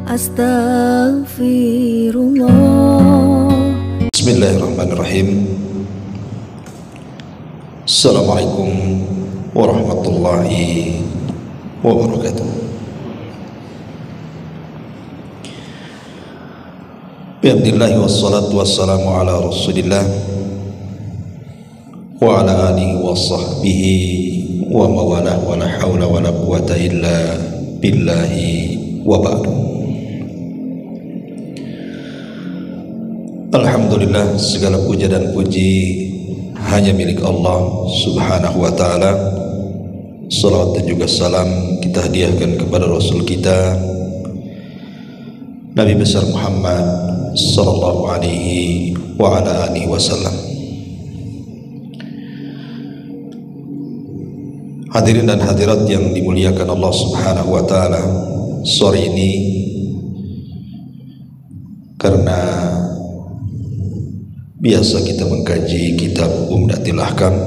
Astaghfirullah. Bismillahirrahmanirrahim. Assalamualaikum warahmatullahi wabarakatuh. Bismillah wassalatu wassalamu ala rasulillah wa ala alihi wa sahbihi wa mawalah wa la hawla wa la quwata illa billahi wa ba'du. Alhamdulillah, segala puja dan puji hanya milik Allah subhanahu wa ta'ala. Salawat dan juga salam kita hadiahkan kepada Rasul kita Nabi besar Muhammad sallallahu alaihi wa ala alihi wasallam. Hadirin dan hadirat yang dimuliakan Allah subhanahu wa ta'ala, sore ini karena biasa kita mengkaji kitab Umdatul Ahkam,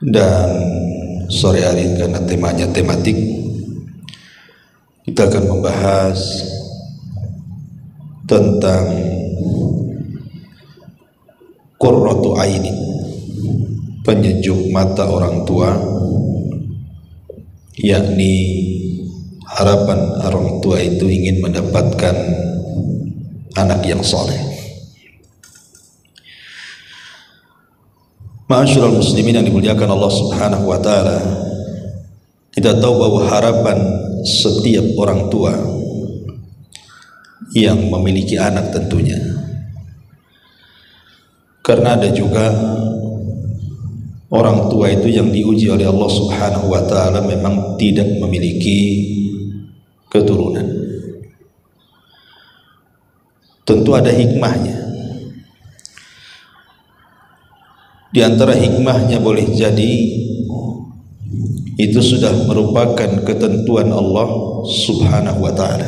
dan sore hari karena temanya tematik, kita akan membahas tentang qurratu ainin, penyejuk mata orang tua, yakni harapan orang tua itu ingin mendapatkan anak yang soleh. Ma'asyiral muslimin yang dimuliakan Allah subhanahu wa ta'ala, kita tahu bahwa harapan setiap orang tua yang memiliki anak tentunya, karena ada juga orang tua itu yang diuji oleh Allah subhanahu wa ta'ala memang tidak memiliki keturunan. Tentu ada hikmahnya. Di antara hikmahnya boleh jadi itu sudah merupakan ketentuan Allah subhanahu wa ta'ala.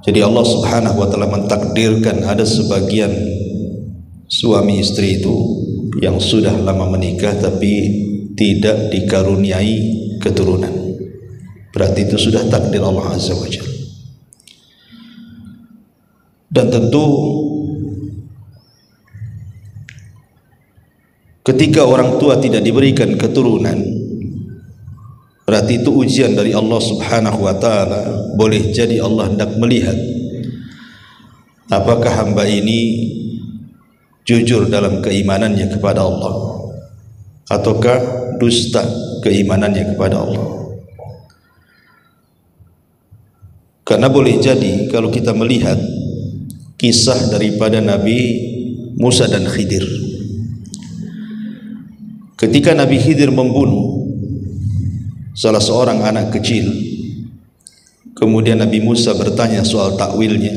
Jadi Allah subhanahu wa ta'ala mentakdirkan ada sebagian suami istri itu yang sudah lama menikah tapi tidak dikaruniai keturunan. Berarti itu sudah takdir Allah azza wa jalla. Dan tentu ketika orang tua tidak diberikan keturunan, berarti itu ujian dari Allah subhanahu wa ta'ala. Boleh jadi Allah hendak melihat apakah hamba ini jujur dalam keimanannya kepada Allah, ataukah dusta keimanannya kepada Allah. Karena boleh jadi kalau kita melihat kisah daripada Nabi Musa dan Khidir, ketika Nabi Khidir membunuh salah seorang anak kecil, kemudian Nabi Musa bertanya soal takwilnya.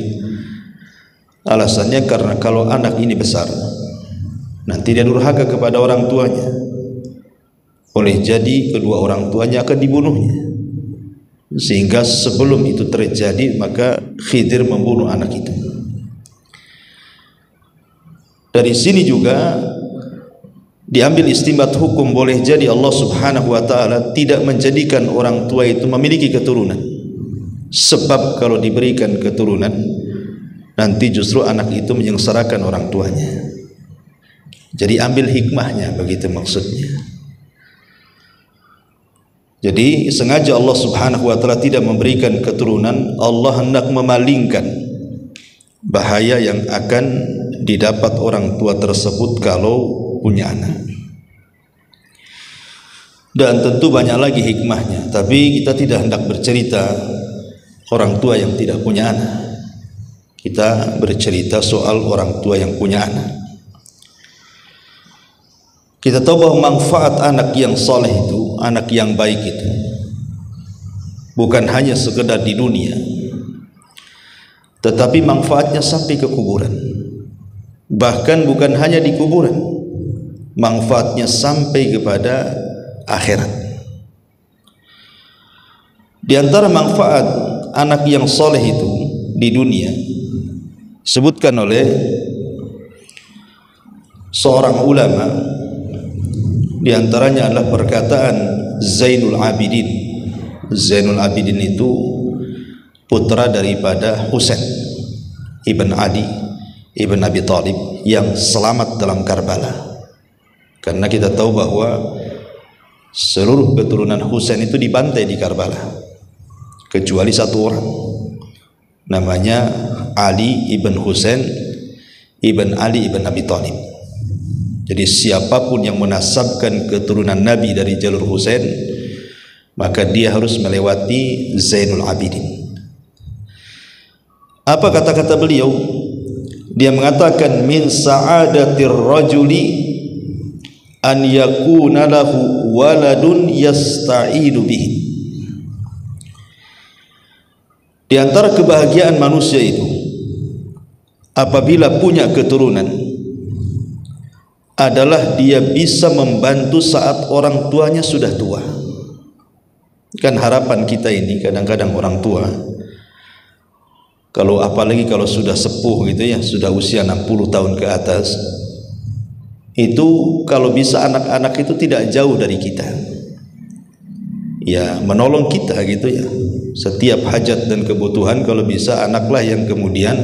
Alasannya karena kalau anak ini besar nanti dia durhaka kepada orang tuanya, boleh jadi kedua orang tuanya akan dibunuhnya, sehingga sebelum itu terjadi maka Khidir membunuh anak itu. Dari sini juga diambil istinbat hukum, boleh jadi Allah subhanahu wa ta'ala tidak menjadikan orang tua itu memiliki keturunan, sebab kalau diberikan keturunan nanti justru anak itu menyengsarakan orang tuanya. Jadi ambil hikmahnya, begitu maksudnya. Jadi sengaja Allah subhanahu wa ta'ala tidak memberikan keturunan. Allah hendak memalingkan bahaya yang akan didapat orang tua tersebut kalau punya anak. Dan tentu banyak lagi hikmahnya, tapi kita tidak hendak bercerita orang tua yang tidak punya anak. Kita bercerita soal orang tua yang punya anak. Kita tahu bahwa manfaat anak yang soleh itu, anak yang baik itu, bukan hanya sekedar di dunia, tetapi manfaatnya sampai ke kuburan. Bahkan bukan hanya di kuburan, manfaatnya sampai kepada akhirat. Di antara manfaat anak yang soleh itu di dunia, sebutkan oleh seorang ulama, di antaranya adalah perkataan Zainul Abidin Zainul Abidin itu putra daripada Husain ibn Ali ibn Abi Thalib yang selamat dalam Karbala. Karena kita tahu bahwa seluruh keturunan Husain itu dibantai di Karbala kecuali satu orang, namanya Ali ibn Husain ibn Ali ibn Abi Thalib. Jadi siapapun yang menasabkan keturunan Nabi dari jalur Husain, maka dia harus melewati Zainul Abidin. Apa kata-kata beliau? Dia mengatakan min sa'adatir rajuli an yakuna lahu waladun yasta'idu bihi. Di antara kebahagiaan manusia itu apabila punya keturunan adalah dia bisa membantu saat orang tuanya sudah tua. Kan harapan kita ini kadang-kadang orang tua, kalau apalagi kalau sudah sepuh gitu ya, sudah usia 60 tahun ke atas, itu kalau bisa anak-anak itu tidak jauh dari kita, ya menolong kita gitu ya, setiap hajat dan kebutuhan. Kalau bisa anaklah yang kemudian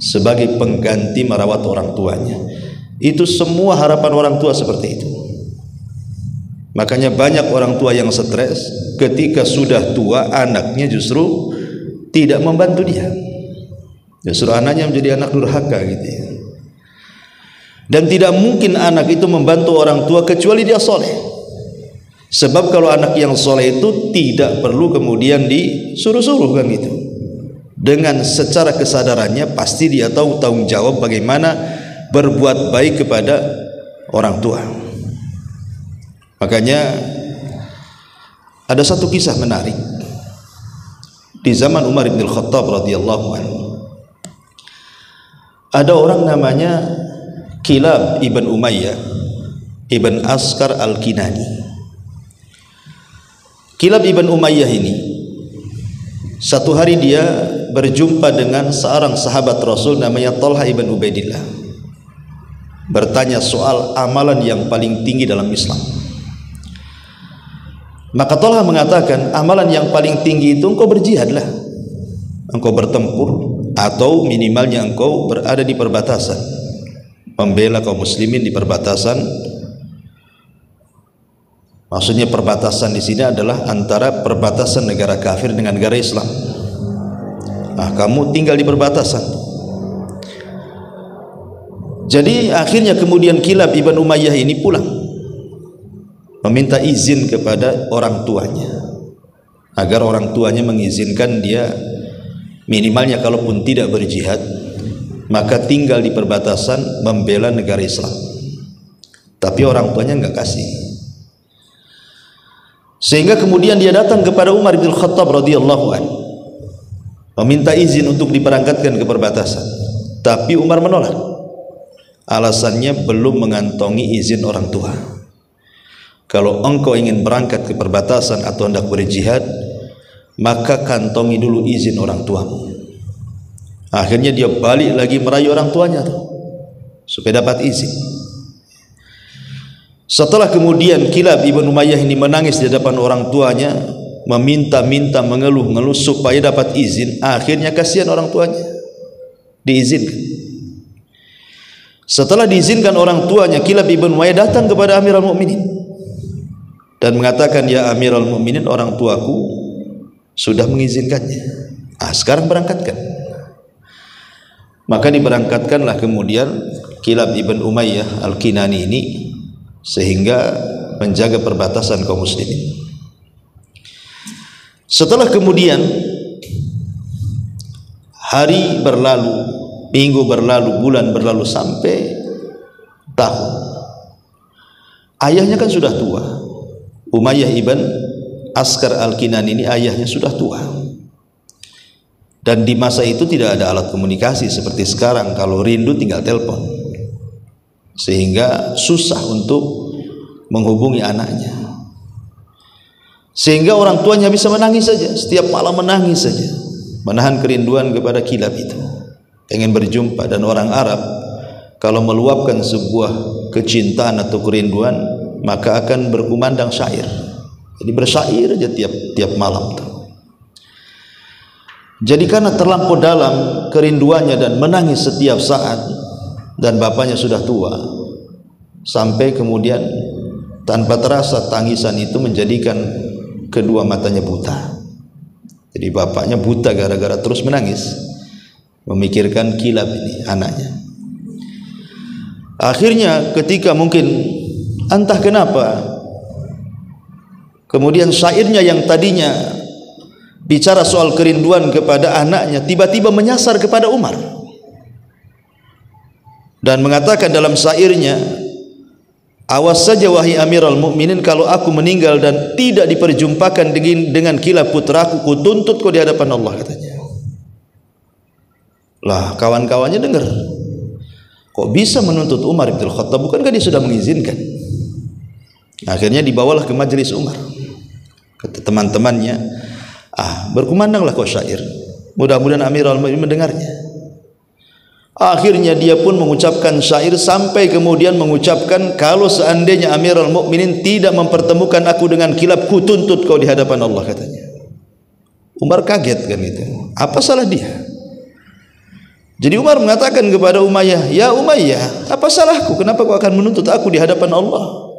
sebagai pengganti merawat orang tuanya. Itu semua harapan orang tua seperti itu. Makanya banyak orang tua yang stres ketika sudah tua, anaknya justru tidak membantu dia, justru anaknya menjadi anak durhaka gitu ya. Dan tidak mungkin anak itu membantu orang tua kecuali dia soleh. Sebab kalau anak yang soleh itu tidak perlu kemudian disuruh-suruh kan gitu. Dengan secara kesadarannya pasti dia tahu tanggung jawab bagaimana berbuat baik kepada orang tua. Makanya ada satu kisah menarik di zaman Umar bin Khattab radhiyallahu anhu. Ada orang namanya Kilab ibn Umayyah ibn Askar al-Kinani. Kilab ibn Umayyah ini satu hari dia berjumpa dengan seorang sahabat Rasul namanya Talha ibn Ubaidillah, bertanya soal amalan yang paling tinggi dalam Islam. Maka Talha mengatakan, amalan yang paling tinggi itu engkau berjihadlah, engkau bertempur, atau minimalnya engkau berada di perbatasan, membela kaum muslimin di perbatasan. Maksudnya perbatasan di sini adalah antara perbatasan negara kafir dengan negara Islam. Nah, kamu tinggal di perbatasan. Jadi akhirnya kemudian Kilab ibn Umayyah ini pulang, meminta izin kepada orang tuanya agar orang tuanya mengizinkan dia minimalnya kalaupun tidak berjihad maka tinggal di perbatasan membela negara Islam. Tapi orang tuanya enggak kasih, sehingga kemudian dia datang kepada Umar bin Khattab radhiyallahu anhu meminta izin untuk diberangkatkan ke perbatasan. Tapi Umar menolak, alasannya belum mengantongi izin orang tua. Kalau engkau ingin berangkat ke perbatasan atau hendak berjihad, maka kantongi dulu izin orang tuamu. Akhirnya dia balik lagi merayu orang tuanya tuh, supaya dapat izin. Setelah kemudian Kilab ibn Umayyah ini menangis di hadapan orang tuanya, meminta-minta, mengeluh-ngeluh supaya dapat izin. Akhirnya kasihan orang tuanya, diizinkan. Setelah diizinkan orang tuanya, Kilab ibn Umayyah datang kepada Amirul Mukminin dan mengatakan, ya Amirul Mukminin, orang tuaku sudah mengizinkannya. Sekarang berangkatkan. Maka diberangkatkanlah kemudian Kilab ibn Umayyah al-Kinani ini, sehingga menjaga perbatasan kaum muslimin. Setelah kemudian hari berlalu, minggu berlalu, bulan berlalu, sampai tahun. Ayahnya kan sudah tua. Umayyah ibn Askar al-Kinani ini ayahnya sudah tua, dan di masa itu tidak ada alat komunikasi seperti sekarang. Kalau rindu tinggal telepon, sehingga susah untuk menghubungi anaknya. Sehingga orang tuanya bisa menangis saja, setiap malam menangis saja, menahan kerinduan kepada Kilab itu, ingin berjumpa. Dan orang Arab kalau meluapkan sebuah kecintaan atau kerinduan, maka akan berkumandang syair. Jadi bersyair aja tiap malam tuh. Jadi karena terlampau dalam kerinduannya dan menangis setiap saat, dan bapaknya sudah tua, sampai kemudian tanpa terasa tangisan itu menjadikan kedua matanya buta. Jadi bapaknya buta gara-gara terus menangis, memikirkan Kilab ini anaknya. Akhirnya ketika mungkin entah kenapa, kemudian syairnya yang tadinya bicara soal kerinduan kepada anaknya tiba-tiba menyasar kepada Umar dan mengatakan dalam syairnya, awas saja wahai Amirul Mukminin, kalau aku meninggal dan tidak diperjumpakan dengan Kilab putraku, ku tuntut kau di hadapan Allah, katanya. Lah kawan-kawannya dengar, kok bisa menuntut Umar bin Khattab, bukankah dia sudah mengizinkan? Akhirnya dibawalah ke majelis Umar, kata teman-temannya, berkumandanglah kau syair, mudah-mudahan Amirul Mukminin mendengarnya. Akhirnya dia pun mengucapkan syair sampai kemudian mengucapkan, kalau seandainya Amirul Mukminin tidak mempertemukan aku dengan Kilab, ku tuntut kau di hadapan Allah, katanya. Umar kaget kan itu, apa salah dia? Jadi Umar mengatakan kepada Umayyah, ya Umayyah, apa salahku, kenapa kau akan menuntut aku di hadapan Allah?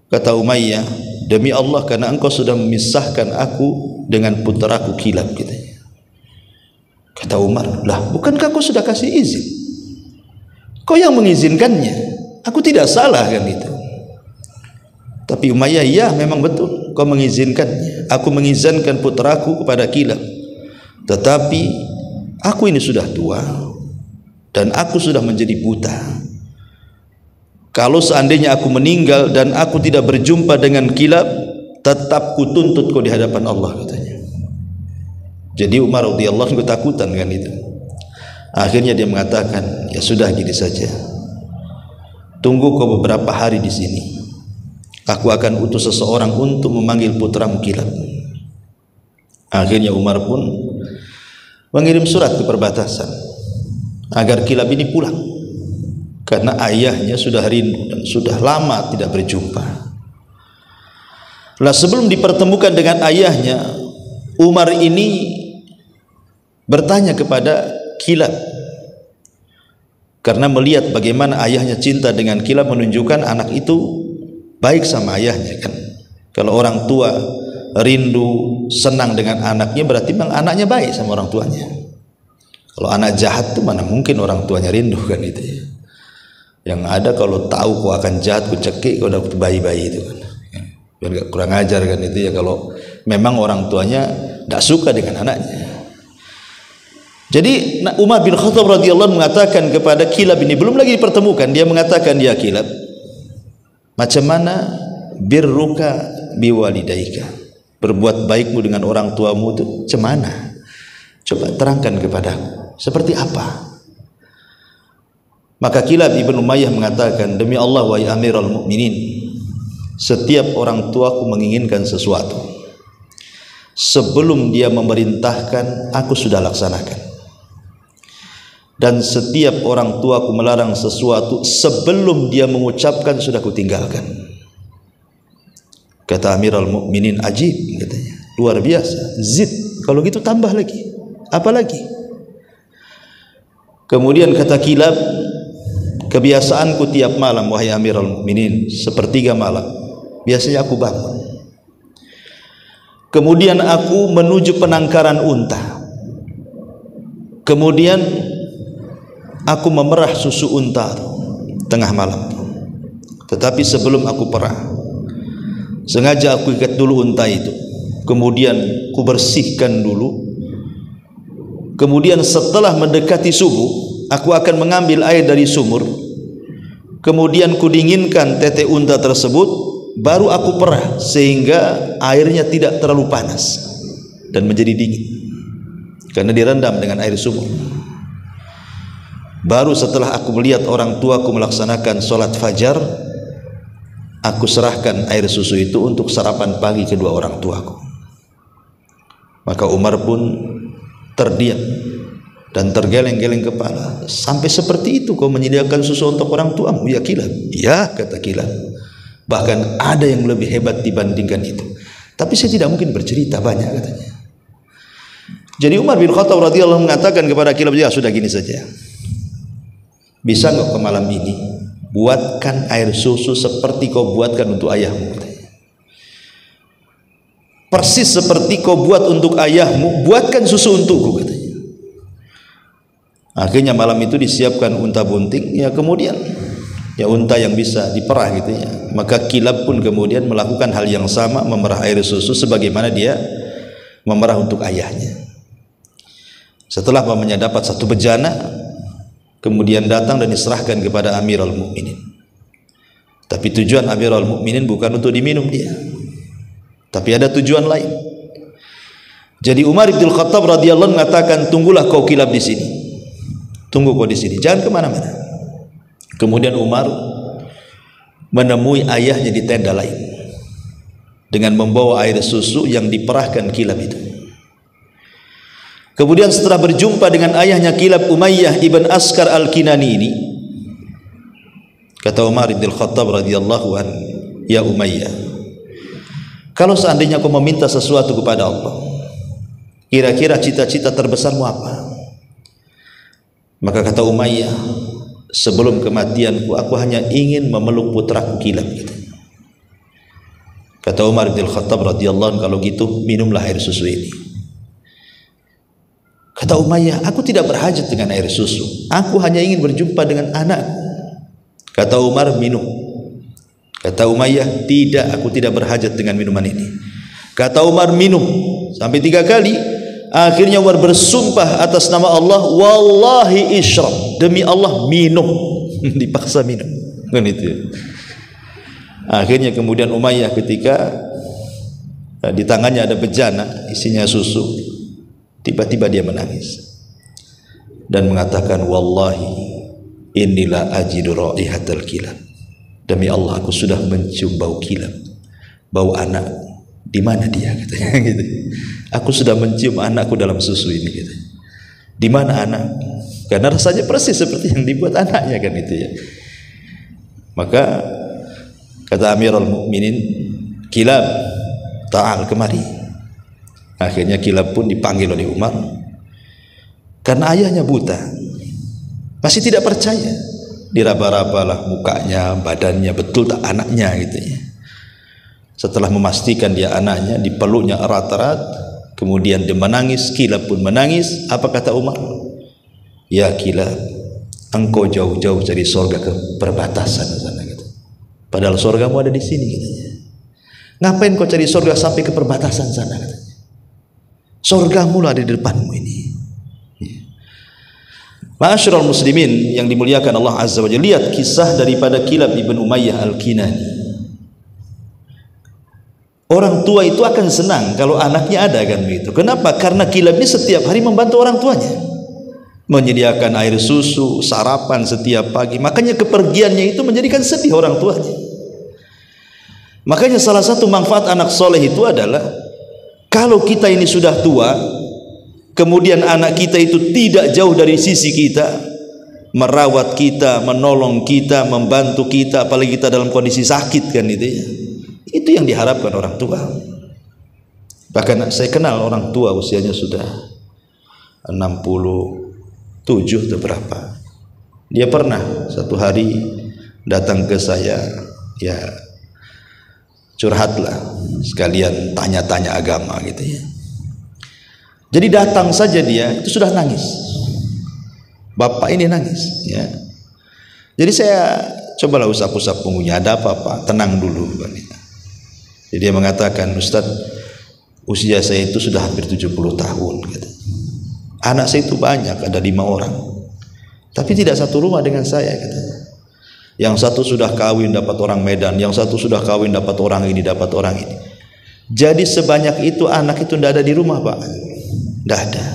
Kata Umayyah, demi Allah, karena engkau sudah memisahkan aku dengan putraku Kilab, katanya. Kata Umar, lah bukankah kau sudah kasih izin? Kau yang mengizinkannya, aku tidak salah kan itu. Tapi Umayyah, ya memang betul kau mengizinkannya, aku mengizinkan putraku kepada Kilab, tetapi aku ini sudah tua dan aku sudah menjadi buta. Kalau seandainya aku meninggal dan aku tidak berjumpa dengan Kilab, tetap ku tuntut kau di hadapan Allah, katanya. Jadi Umar radhiyallahu anhu ketakutan kan itu. Akhirnya dia mengatakan, ya sudah gini saja, tunggu kau beberapa hari di sini, aku akan utus seseorang untuk memanggil putramu Kilab. Akhirnya Umar pun mengirim surat ke perbatasan agar Kilab ini pulang, karena ayahnya sudah rindu dan sudah lama tidak berjumpa. Lah sebelum dipertemukan dengan ayahnya, Umar ini bertanya kepada Kilab, karena melihat bagaimana ayahnya cinta dengan Kilab, menunjukkan anak itu baik sama ayahnya kan. Kalau orang tua rindu senang dengan anaknya, berarti memang anaknya baik sama orang tuanya. Kalau anak jahat tuh mana mungkin orang tuanya rindu kan itu ya. Yang ada kalau tahu kau akan jahat, ku cekik kau udah bayi-bayi itu kan. Biar gak kurang ajar kan itu ya, kalau memang orang tuanya tidak suka dengan anaknya. Jadi Umar bin Khattab radhiyallahu anhu mengatakan kepada Kilab ini, belum lagi dipertemukan, dia mengatakan, ya Kilab, macam mana birruka biwalidaika, berbuat baikmu dengan orang tuamu itu macam mana? Coba terangkan kepadaku, seperti apa? Maka Kilab ibn Umayyah mengatakan, demi Allah wahai Amirul Mukminin, setiap orang tuaku menginginkan sesuatu, sebelum dia memerintahkan aku sudah laksanakan, dan setiap orang tuaku melarang sesuatu, sebelum dia mengucapkan sudah kutinggalkan. Kata Amirul Mukminin, ajib, katanya, luar biasa, zid, kalau gitu tambah lagi, apa lagi? Kemudian kata Kilab, kebiasaanku tiap malam wahai Amirul Mukminin, sepertiga malam biasanya aku bangun, kemudian aku menuju penangkaran unta, kemudian aku memerah susu unta tengah malam. Tetapi sebelum aku perah, sengaja aku ikat dulu unta itu, kemudian ku bersihkan dulu, kemudian setelah mendekati subuh aku akan mengambil air dari sumur, kemudian ku dinginkan tete unta tersebut, baru aku perah sehingga airnya tidak terlalu panas dan menjadi dingin karena direndam dengan air sumur. Baru setelah aku melihat orang tuaku melaksanakan sholat fajar, aku serahkan air susu itu untuk sarapan pagi kedua orang tuaku. Maka Umar pun terdiam dan tergeleng-geleng kepala. Sampai seperti itu kau menyediakan susu untuk orang tuamu, ya Kilab? Ya, kata Kilab. Bahkan ada yang lebih hebat dibandingkan itu. Tapi saya tidak mungkin bercerita banyak katanya. Jadi Umar bin Khattab radhiyallahu mengatakan kepada Kilab, ya sudah gini saja. Bisa enggak ke malam ini buatkan air susu seperti kau buatkan untuk ayahmu katanya. Persis seperti kau buat untuk ayahmu, buatkan susu untukku katanya. Akhirnya malam itu disiapkan unta bunting, ya kemudian ya unta yang bisa diperah gitu ya. Maka Kilab pun kemudian melakukan hal yang sama, memerah air susu sebagaimana dia memerah untuk ayahnya. Setelah pamannya dapat satu bejana, kemudian datang dan diserahkan kepada Amirul Mukminin. Tapi tujuan Amirul Mukminin bukan untuk diminum dia, tapi ada tujuan lain. Jadi Umar bin Khattab radhiyallahu mengatakan, tunggulah kau Kilab di sini, tunggu kau di sini, jangan kemana-mana. Kemudian Umar menemui ayahnya di tenda lain dengan membawa air susu yang diperahkan Kilab itu. Kemudian setelah berjumpa dengan ayahnya Kilab, Umayyah ibn Askar al-Kinani ini, kata Umar bin Khattab radhiyallahu anhu, ya Umayyah, kalau seandainya kau meminta sesuatu kepada Allah, kira-kira cita-cita terbesarmu apa? Maka kata Umayyah, sebelum kematianku aku hanya ingin memeluk putraku Kilab gitu. Kata Umar bin Khattab radhiyallahu anhu, kalau gitu minumlah air susu ini. Kata Umayyah, aku tidak berhajat dengan air susu, aku hanya ingin berjumpa dengan anak. Kata Umar, minum. Kata Umayyah, tidak, aku tidak berhajat dengan minuman ini. Kata Umar, minum sampai 3 kali. Akhirnya Umar bersumpah atas nama Allah, wallahi isyrab, demi Allah minum. Dipaksa minum kan itu. Akhirnya kemudian Umayyah ketika di tangannya ada bejana isinya susu, tiba-tiba dia menangis dan mengatakan, wallahi inilah ajidu raihatal kilab, demi Allah aku sudah mencium bau kilab, bau anak. Di mana dia katanya gitu. Aku sudah mencium anakku dalam susu ini gitu. Di mana anak? Karena rasanya persis seperti yang dibuat anaknya kan itu ya. Maka kata Amirul Mukminin, Kilab, ta'al kemari. Akhirnya Kilab pun dipanggil oleh Umar. Karena ayahnya buta, masih tidak percaya. Diraba-rabalah mukanya, badannya, betul tak anaknya gitu ya. Setelah memastikan dia anaknya, dipeluknya erat-erat, kemudian dia menangis. Kilab pun menangis. Apa kata Umar? Ya Kilab, engkau jauh-jauh dari surga ke perbatasan sana gitu. Padahal surgamu ada di sini katanya. Ngapain kau cari surga sampai ke perbatasan sana katanya? Surgamu lah ada di depanmu ini. Ma'asyiral muslimin yang dimuliakan Allah Azza wa Jalla, lihat kisah daripada Kilab ibn Umayyah al-Kinani. Orang tua itu akan senang kalau anaknya ada kan begitu. Kenapa? Karena Kilab ini setiap hari membantu orang tuanya, menyediakan air susu, sarapan setiap pagi. Makanya kepergiannya itu menjadikan sedih orang tuanya. Makanya salah satu manfaat anak soleh itu adalah kalau kita ini sudah tua, kemudian anak kita itu tidak jauh dari sisi kita, merawat kita, menolong kita, membantu kita, apalagi kita dalam kondisi sakit kan itu ya. Itu yang diharapkan orang tua. Bahkan saya kenal orang tua usianya sudah 67 atau berapa. Dia pernah satu hari datang ke saya, ya curhatlah, sekalian tanya-tanya agama gitu ya. Jadi datang saja dia itu sudah nangis. Bapak ini nangis ya. Jadi saya cobalah usap-usap punggungnya, ada apa-apa, tenang dulu. Jadi dia mengatakan, Ustadz, usia saya itu sudah hampir 70 tahun gitu. Anak saya itu banyak, ada 5 orang, tapi tidak satu rumah dengan saya katanya. Yang satu sudah kawin dapat orang Medan, yang satu sudah kawin dapat orang ini, dapat orang ini. Jadi sebanyak itu anak itu tidak ada di rumah Pak, tidak ada.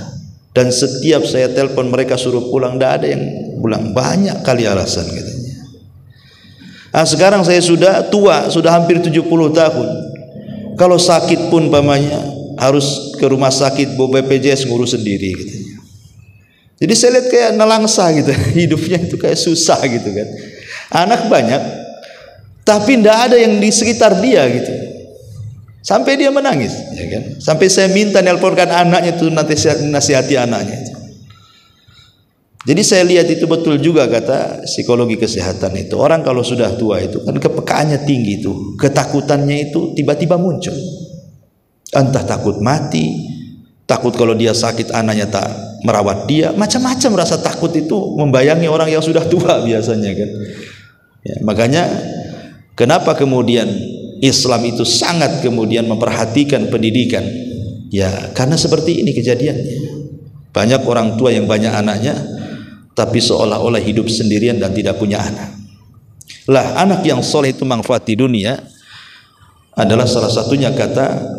Dan setiap saya telepon mereka suruh pulang, tidak ada yang pulang. Banyak kali alasan katanya. Nah, sekarang saya sudah tua, sudah hampir 70 tahun. Kalau sakit pun pamannya harus ke rumah sakit, bawa BPJS ngurus sendiri katanya. Jadi saya lihat kayak nelangsa gitu, hidupnya itu kayak susah gitu kan. Anak banyak, tapi tidak ada yang di sekitar dia gitu. Sampai dia menangis, ya kan? Sampai saya minta nelponkan anaknya itu, nanti nasihati anaknya. Jadi saya lihat itu betul juga kata psikologi kesehatan itu. Orang kalau sudah tua itu kan kepekaannya tinggi itu, ketakutannya itu tiba-tiba muncul. Entah takut mati, takut kalau dia sakit anaknya tak merawat dia, macam-macam rasa takut itu membayangi orang yang sudah tua biasanya kan. Ya, makanya kenapa kemudian Islam itu sangat kemudian memperhatikan pendidikan? Ya karena seperti ini kejadiannya. Banyak orang tua yang banyak anaknya, tapi seolah-olah hidup sendirian dan tidak punya anak. Lah anak yang soleh itu manfaat di dunia adalah salah satunya kata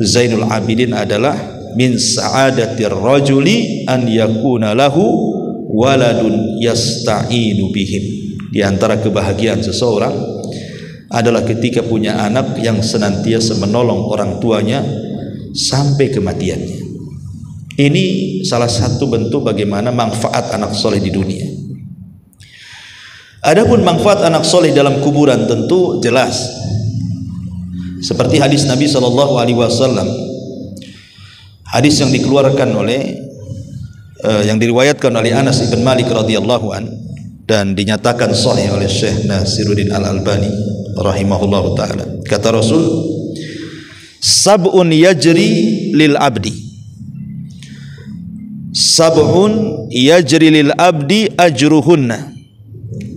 Zainul Abidin adalah min sa'adatir rajuli an yakuna lahu waladun yasta'inu bihim. Di antara kebahagiaan seseorang adalah ketika punya anak yang senantiasa menolong orang tuanya sampai kematiannya. Ini salah satu bentuk bagaimana manfaat anak soleh di dunia. Adapun manfaat anak soleh dalam kuburan tentu jelas. Seperti hadis Nabi SAW, hadis yang dikeluarkan oleh yang diriwayatkan oleh Anas bin Malik radhiyallahu an dan dinyatakan sahih oleh Syekh Nasiruddin Al-Albani rahimahullahu taala. Kata Rasul, sab'un yajri lil abdi, sab'un yajri lil abdi ajruhunna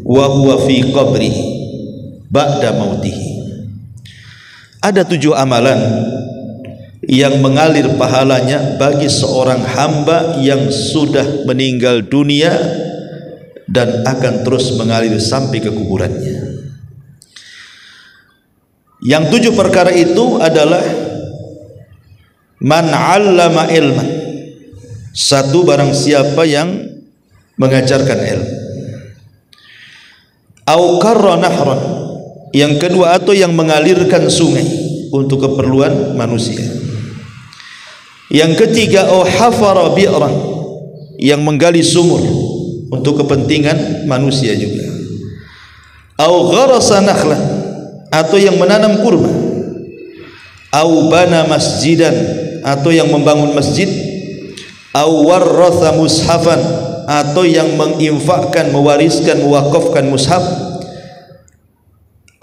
wa huwa fi qabrihi ba'da mautihi. Ada 7 amalan yang mengalir pahalanya bagi seorang hamba yang sudah meninggal dunia dan akan terus mengalir sampai ke kuburannya. Yang 7 perkara itu adalah man 'allama ilman. 1, barang siapa yang mengajarkan ilmu. Au qarra nahran. Yang kedua, atau yang mengalirkan sungai untuk keperluan manusia. Yang ketiga, au hafara bi'ran, yang menggali sumur untuk kepentingan manusia juga. Au gharasa nakhlan, atau yang menanam kurma. Au bana masjidan, atau yang membangun masjid. Au warratha mushafan, atau yang menginfakkan, mewariskan, mewakafkan mushaf.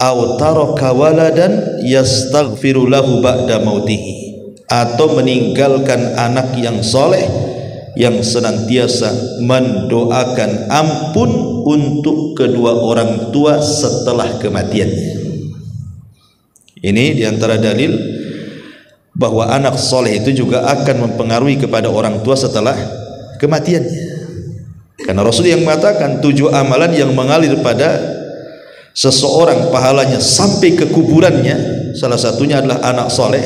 Au taraka waladan yastaghfiru lahu ba'da mautihi, atau meninggalkan anak yang soleh yang senantiasa mendoakan ampun untuk kedua orang tua setelah kematiannya. Ini diantara dalil bahwa anak soleh itu juga akan mempengaruhi kepada orang tua setelah kematiannya. Karena Rasul yang mengatakan 7 amalan yang mengalir pada seseorang pahalanya sampai ke kuburannya, salah satunya adalah anak soleh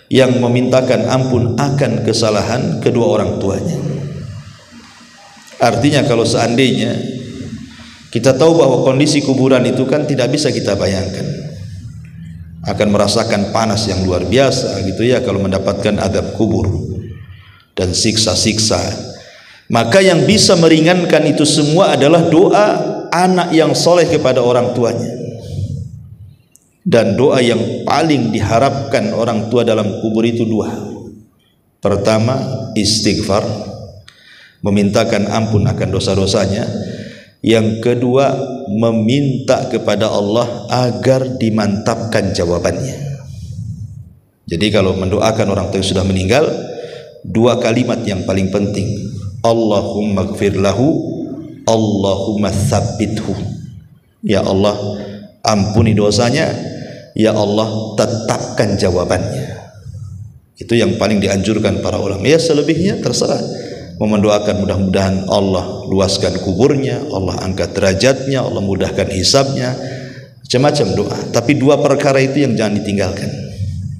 yang memintakan ampun akan kesalahan kedua orang tuanya. Artinya kalau seandainya kita tahu bahwa kondisi kuburan itu kan tidak bisa kita bayangkan, akan merasakan panas yang luar biasa gitu ya kalau mendapatkan azab kubur dan siksa-siksa. Maka yang bisa meringankan itu semua adalah doa anak yang soleh kepada orang tuanya. Dan doa yang paling diharapkan orang tua dalam kubur itu 2. Pertama, istighfar, memintakan ampun akan dosa-dosanya. Yang kedua, meminta kepada Allah agar dimantapkan jawabannya. Jadi kalau mendoakan orang tua yang sudah meninggal, 2 kalimat yang paling penting, Allahumma gfir lahu, Allahumma tsabbithu. Ya Allah, ampuni dosanya, ya Allah tetapkan jawabannya. Itu yang paling dianjurkan para ulama. Ya selebihnya terserah, mau mendoakan mudah-mudahan Allah luaskan kuburnya, Allah angkat derajatnya, Allah mudahkan hisabnya, macam-macam doa. Tapi 2 perkara itu yang jangan ditinggalkan.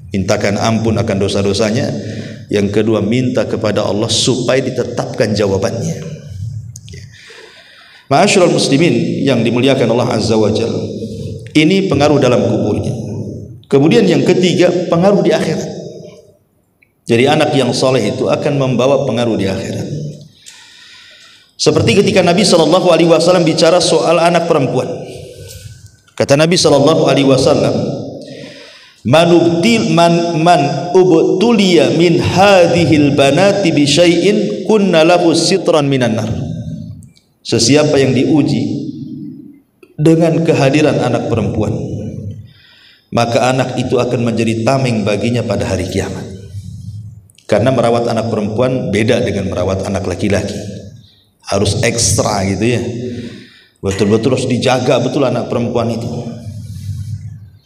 Mintakan ampun akan dosa-dosanya. Yang kedua, minta kepada Allah supaya ditetapkan jawabannya. Ma'asyiral muslimin yang dimuliakan Allah Azza wa Jalla, ini pengaruh dalam kuburnya. Kemudian yang ketiga, pengaruh di akhirat. Jadi anak yang soleh itu akan membawa pengaruh di akhirat. Seperti ketika Nabi SAW bicara soal anak perempuan. Kata Nabi sallallahu alaihi wasallam, man ubtuliya min hadhil banati bi syai'in kunna lahu sitran minan nar. Sesiapa yang diuji dengan kehadiran anak perempuan, maka anak itu akan menjadi tameng baginya pada hari kiamat. Karena merawat anak perempuan beda dengan merawat anak laki-laki. Harus ekstra gitu ya. Betul-betul harus dijaga betul anak perempuan itu.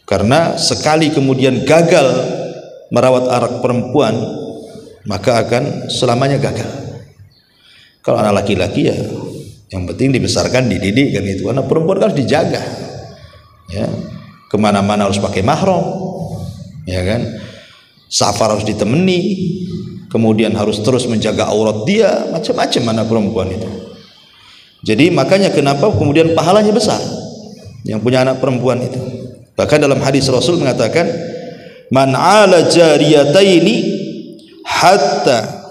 Karena sekali kemudian gagal merawat anak perempuan, maka akan selamanya gagal. Kalau anak laki-laki ya yang penting dibesarkan, dididik kan itu. Anak perempuan harus dijaga. Ya, kemana-mana harus pakai mahram, ya kan? Safar harus ditemani, kemudian harus terus menjaga aurat dia, macam-macam anak perempuan itu. Jadi makanya kenapa kemudian pahalanya besar yang punya anak perempuan itu. Bahkan dalam hadis Rasul mengatakan, man ala jariyataini hatta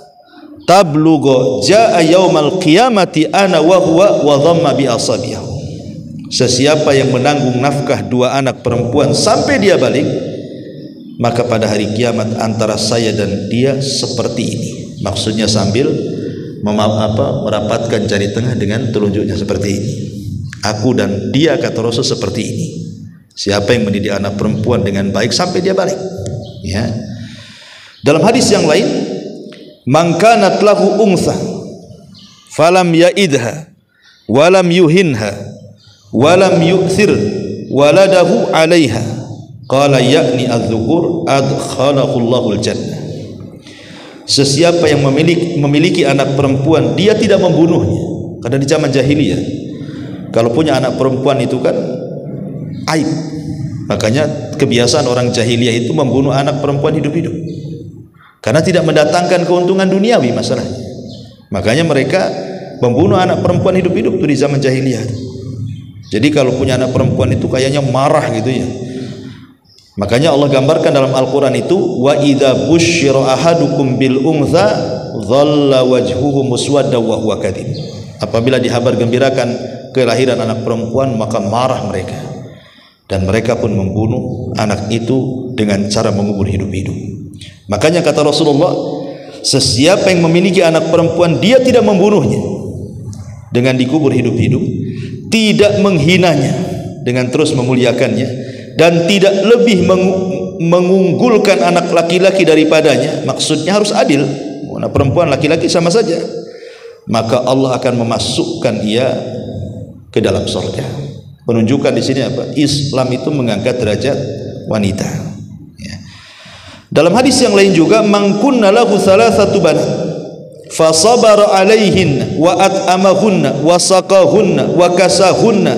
tablugha jaa yaumal qiyamati ana wa huwa wa dhamma bi asabihi. Sesiapa yang menanggung nafkah dua anak perempuan sampai dia balik, maka pada hari kiamat antara saya dan dia seperti ini. Maksudnya sambil merapatkan jari tengah dengan telunjuknya seperti ini. Aku dan dia, kata Rasul, seperti ini. Siapa yang mendidik anak perempuan dengan baik sampai dia balik, ya. Dalam hadis yang lain, man kanat lahu untha falam yaidha walam yuhinha walam yu'thir waladahu 'alaiha qala ya'ni adz-dzukur adkhalahu Allahul jannah. Sesiapa yang memiliki anak perempuan, dia tidak membunuhnya. Karena di zaman jahiliyah kalau punya anak perempuan itu kan aib. Makanya kebiasaan orang jahiliyah itu membunuh anak perempuan hidup-hidup, karena tidak mendatangkan keuntungan duniawi masalahnya. Makanya mereka membunuh anak perempuan hidup-hidup itu di zaman jahiliyah. Jadi kalau punya anak perempuan itu kayaknya marah gitu ya. Makanya Allah gambarkan dalam Al-Quran itu, wa idza busyira ahadukum bil untha dhalla wajhuhu muswadda wa huwa kadhib. Apabila dihabar gembirakan kelahiran anak perempuan, maka marah mereka, dan mereka pun membunuh anak itu dengan cara mengubur hidup-hidup. Makanya kata Rasulullah, sesiapa yang memiliki anak perempuan, dia tidak membunuhnya dengan dikubur hidup-hidup, tidak menghinanya dengan terus memuliakannya, dan tidak lebih mengunggulkan anak laki-laki daripadanya. Maksudnya harus adil, anak perempuan laki-laki sama saja, maka Allah akan memasukkan ia ke dalam surga. Menunjukkan di sini apa? Islam itu mengangkat derajat wanita. Ya. Dalam hadis yang lain juga, man kunna lahu thalathatu banat fa sabara alaihin wa at'amahunna wa saqahunna wa kasahunna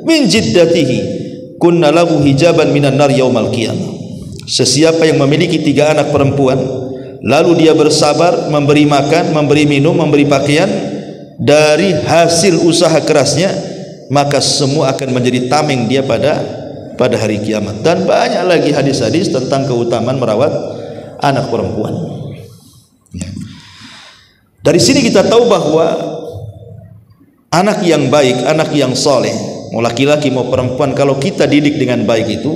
min jiddatihi kunna lahu hijaban minan nar yaumal qiyamah. Sesiapa yang memiliki 3 anak perempuan, lalu dia bersabar memberi makan, memberi minum, memberi pakaian dari hasil usaha kerasnya, maka semua akan menjadi tameng dia pada hari kiamat. Dan banyak lagi hadis-hadis tentang keutamaan merawat anak perempuan. Ya. Dari sini kita tahu bahwa anak yang baik, anak yang soleh, mau laki-laki mau perempuan, kalau kita didik dengan baik itu,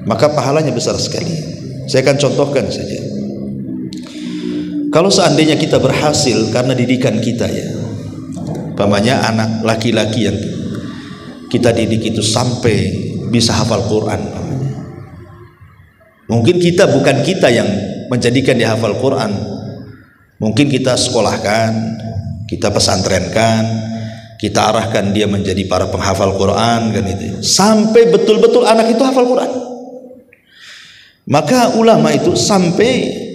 maka pahalanya besar sekali. Saya akan contohkan saja. Kalau seandainya kita berhasil karena didikan kita, ya, umpamanya anak laki-laki yang kita didik itu sampai bisa hafal Quran, mungkin bukan kita yang menjadikan dia hafal Quran, mungkin kita sekolahkan, kita pesantrenkan, kita arahkan dia menjadi para penghafal Quran, kan itu, sampai betul-betul anak itu hafal Quran. Maka ulama itu sampai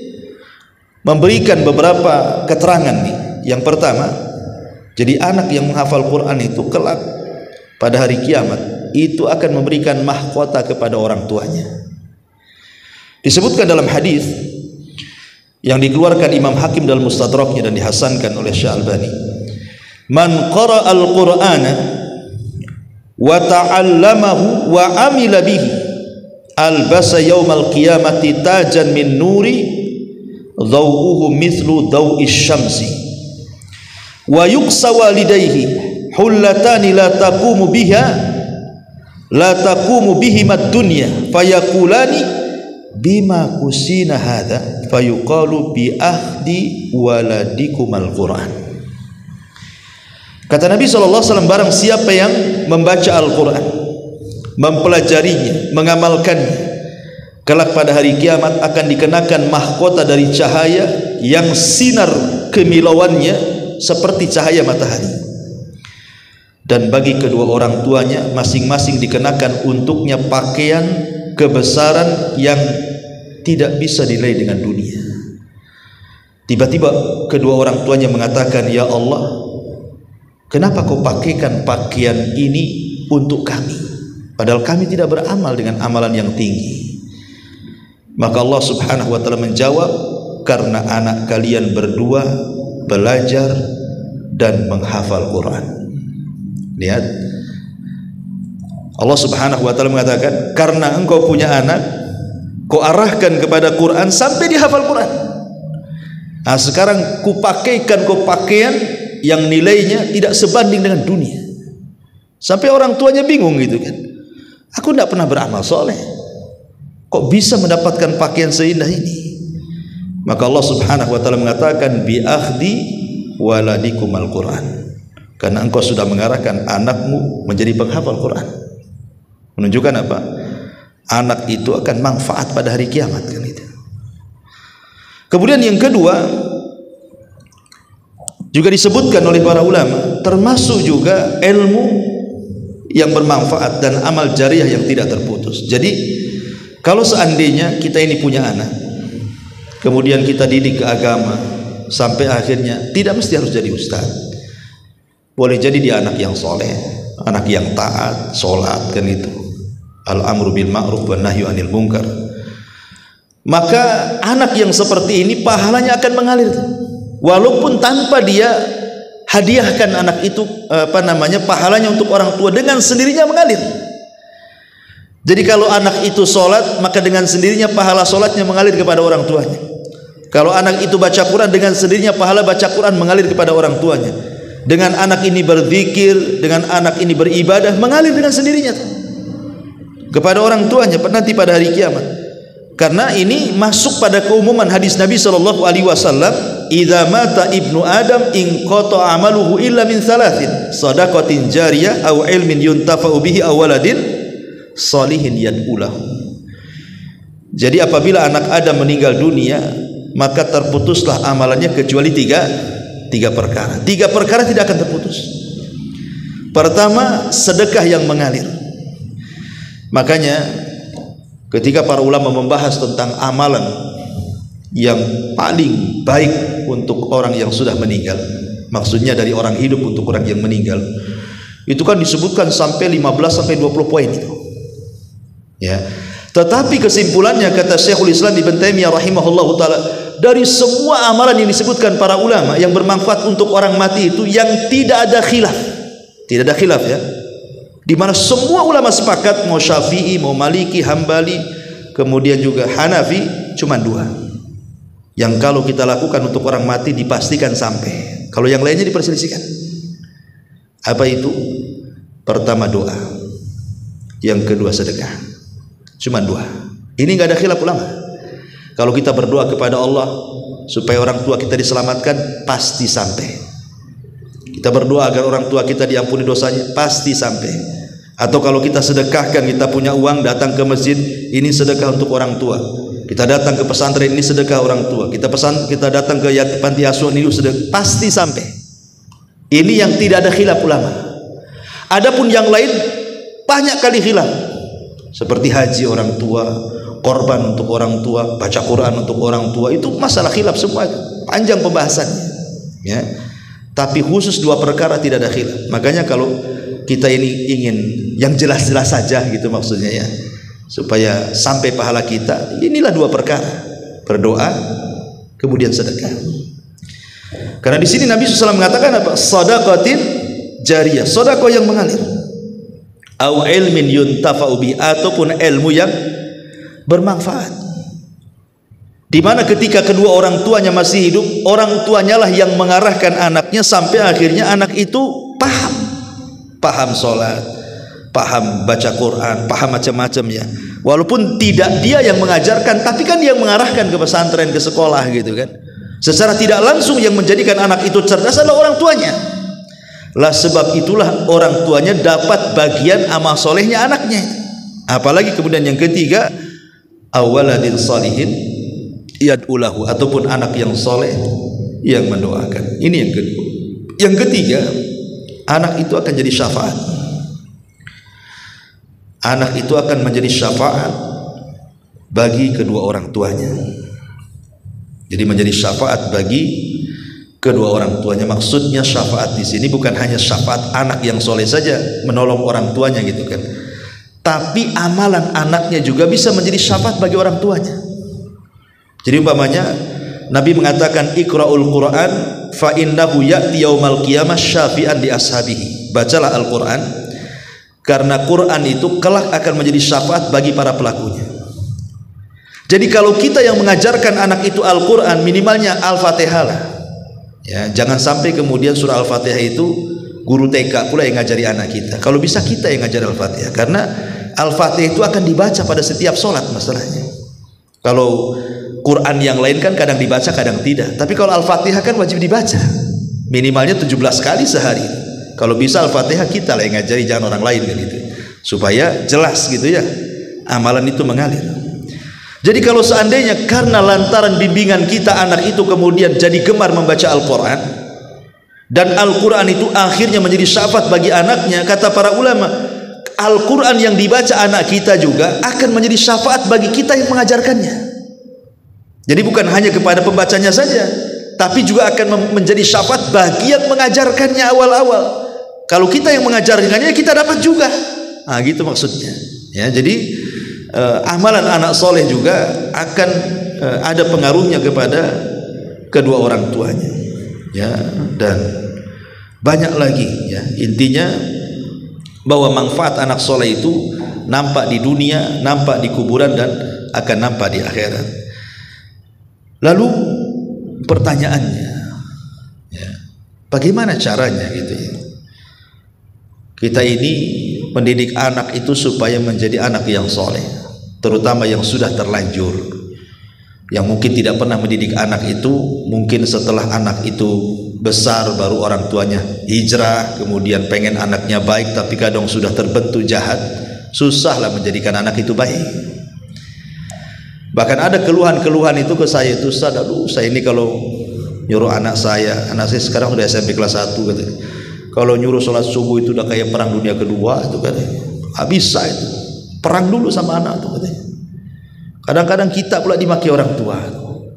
memberikan beberapa keterangan nih. Yang pertama, jadi anak yang menghafal Quran itu kelak pada hari kiamat itu akan memberikan mahkota kepada orang tuanya. Disebutkan dalam hadis yang dikeluarkan Imam Hakim dalam Mustadraknya dan dihasankan oleh Syekh Albani, man qara al-Qur'ana wa ta'allamahu wa amila bihi albasa yaumal qiyamati tajan min nuri dhawuhu mithlu dhawi syamsi wa yuksa walidayhi hullatani la taqumu biha la taqumu bihimad dunya fayaqulani bima kusina hadza fayuqalu bi ahdi waladikumal Qur'an. Kata Nabi SAW, barang siapa yang membaca Al-Quran, mempelajarinya, mengamalkannya, kelak pada hari kiamat akan dikenakan mahkota dari cahaya yang sinar kemilauannya seperti cahaya matahari. Dan bagi kedua orang tuanya masing-masing dikenakan untuknya pakaian kebesaran yang tidak bisa dinilai dengan dunia. Tiba-tiba kedua orang tuanya mengatakan, ya Allah, kenapa kau pakaikan pakaian ini untuk kami, padahal kami tidak beramal dengan amalan yang tinggi? Maka Allah Subhanahu wa ta'ala menjawab, karena anak kalian berdua belajar dan menghafal Quran. Lihat, Allah Subhanahu wa ta'ala mengatakan, karena engkau punya anak, kau arahkan kepada Quran sampai dihafal Quran. Nah, sekarang kupakaikan kau pakaian yang nilainya tidak sebanding dengan dunia, sampai orang tuanya bingung gitu kan. Aku tidak pernah beramal soleh, kok bisa mendapatkan pakaian seindah ini? Maka Allah Subhanahu wa ta'ala mengatakan, bi akhdi waladikumal Quran, karena engkau sudah mengarahkan anakmu menjadi penghafal Quran. Menunjukkan apa? Anak itu akan manfaat pada hari kiamat kan itu. Kemudian yang kedua juga disebutkan oleh para ulama, termasuk juga ilmu yang bermanfaat dan amal jariah yang tidak terputus. Jadi kalau seandainya kita ini punya anak, kemudian kita didik ke agama sampai akhirnya, tidak mesti harus jadi ustaz. Boleh jadi dia anak yang soleh, anak yang taat, sholat kan itu, al-amru bil ma'ruf wan nahyu anil munkar. Maka anak yang seperti ini pahalanya akan mengalir, walaupun tanpa dia hadiahkan anak itu pahalanya untuk orang tua, dengan sendirinya mengalir. Jadi kalau anak itu sholat, maka dengan sendirinya pahala sholatnya mengalir kepada orang tuanya. Kalau anak itu baca Quran, dengan sendirinya pahala baca Quran mengalir kepada orang tuanya. Dengan anak ini berzikir, dengan anak ini beribadah, mengalir dengan sendirinya kepada orang tuanya nanti pada hari kiamat. Karena ini masuk pada keumuman hadis Nabi SAW, idza mata ibnu adam in qata amaluhu illa min thalathin, shadaqatin jariyah aw ilmin yuntafa'u bihi aw waladin salihin yad'ulahu. Jadi apabila anak Adam meninggal dunia, maka terputuslah amalannya kecuali tiga perkara. Tiga perkara tidak akan terputus. Pertama, sedekah yang mengalir. Makanya ketika para ulama membahas tentang amalan yang paling baik untuk orang yang sudah meninggal, maksudnya dari orang hidup untuk orang yang meninggal, itu kan disebutkan sampai 15 sampai 20 poin itu. Ya. Tetapi kesimpulannya, kata Syekhul Islam Ibnu Taimiyah rahimahullahu taala, dari semua amalan yang disebutkan para ulama yang bermanfaat untuk orang mati itu, yang tidak ada khilaf ya, di mana semua ulama sepakat, mau Syafi'i, mau Maliki, Hambali, kemudian juga Hanafi, cuma dua yang kalau kita lakukan untuk orang mati dipastikan sampai. Kalau yang lainnya diperselisihkan. Apa itu? Pertama doa, yang kedua sedekah. Cuma dua. Ini nggak ada khilaf ulama. Kalau kita berdoa kepada Allah supaya orang tua kita diselamatkan, pasti sampai. Kita berdoa agar orang tua kita diampuni dosanya, pasti sampai. Atau kalau kita sedekahkan, kita punya uang, datang ke masjid, ini sedekah untuk orang tua. Kita datang ke pesantren, ini sedekah orang tua. Kita datang ke panti asuhan, ini sedekah, pasti sampai. Ini yang tidak ada khilaf ulama. Adapun yang lain banyak kali khilaf. Seperti haji orang tua, korban untuk orang tua, baca Quran untuk orang tua, itu masalah khilaf semua, panjang pembahasannya ya. Tapi khusus dua perkara tidak ada khilaf. Makanya kalau kita ini ingin yang jelas-jelas saja gitu maksudnya ya, supaya sampai pahala kita, inilah dua perkara, berdoa kemudian sedekah. Karena di sini Nabi SAW mengatakan apa? Shadaqatin jariyah, sedekah yang mengalir, au ilmin yuntafa'u bi, ataupun ilmu yang bermanfaat. Di mana ketika kedua orang tuanya masih hidup, orang tuanya lah yang mengarahkan anaknya sampai akhirnya anak itu paham sholat, paham baca Quran, paham macam-macam ya. Walaupun tidak dia yang mengajarkan, tapi kan dia yang mengarahkan ke pesantren, ke sekolah gitu kan. Secara tidak langsung yang menjadikan anak itu cerdas adalah orang tuanya. Lah sebab itulah orang tuanya dapat bagian amal solehnya anaknya. Apalagi kemudian yang ketiga, awaladin salihin yad'ulahu, ataupun anak yang soleh yang mendoakan. Ini yang kedua. Yang ketiga, anak itu akan jadi syafaat. Anak itu akan menjadi syafaat bagi kedua orang tuanya. Jadi menjadi syafaat bagi kedua orang tuanya. Maksudnya syafaat di sini bukan hanya syafaat anak yang soleh saja menolong orang tuanya gitu kan, tapi amalan anaknya juga bisa menjadi syafaat bagi orang tuanya. Jadi umpamanya Nabi mengatakan iqra'ul Quran fa innahu ya'ti yaumal qiyamah syafi'an li ashabihi. Bacalah Al-Quran, karena Quran itu kelak akan menjadi syafaat bagi para pelakunya. Jadi kalau kita yang mengajarkan anak itu Al-Quran, minimalnya Al-Fatihah lah ya, jangan sampai kemudian surah Al-Fatihah itu guru TK pula yang ngajari anak kita. Kalau bisa kita yang ngajar Al-Fatihah, karena Al-Fatihah itu akan dibaca pada setiap sholat masalahnya. Kalau Quran yang lain kan kadang dibaca kadang tidak, tapi kalau Al-Fatihah kan wajib dibaca minimalnya 17 kali sehari. Kalau bisa Al-Fatihah kita lah yang ngajari, jangan orang lain kan gitu, supaya jelas gitu ya amalan itu mengalir. Jadi kalau seandainya karena lantaran bimbingan kita anak itu kemudian jadi gemar membaca Al-Quran, dan Al-Quran itu akhirnya menjadi syafaat bagi anaknya, kata para ulama, Al-Quran yang dibaca anak kita juga akan menjadi syafaat bagi kita yang mengajarkannya. Jadi bukan hanya kepada pembacanya saja, tapi juga akan menjadi syafaat bagi yang mengajarkannya awal-awal. Kalau kita yang mengajarkannya, kita dapat juga. Nah, gitu maksudnya. Ya, jadi amalan anak soleh juga akan ada pengaruhnya kepada kedua orang tuanya. Ya, dan banyak lagi. Ya, intinya bahwa manfaat anak soleh itu nampak di dunia, nampak di kuburan, dan akan nampak di akhirat. Lalu pertanyaannya, ya, bagaimana caranya gitu ya? Kita ini mendidik anak itu supaya menjadi anak yang soleh, terutama yang sudah terlanjur, yang mungkin tidak pernah mendidik anak itu. Mungkin setelah anak itu besar baru orang tuanya hijrah, kemudian pengen anaknya baik, tapi kadang sudah terbentuk jahat, susahlah menjadikan anak itu baik. Bahkan ada keluhan-keluhan itu ke saya itu, Ustaz, aduh saya ini kalau nyuruh anak saya sekarang udah SMP kelas 1 katanya, kalau nyuruh sholat subuh itu udah kayak perang dunia kedua itu katanya, nggak bisa itu, perang dulu sama anak tuh katanya. Kadang-kadang kita pula dimaki orang tua,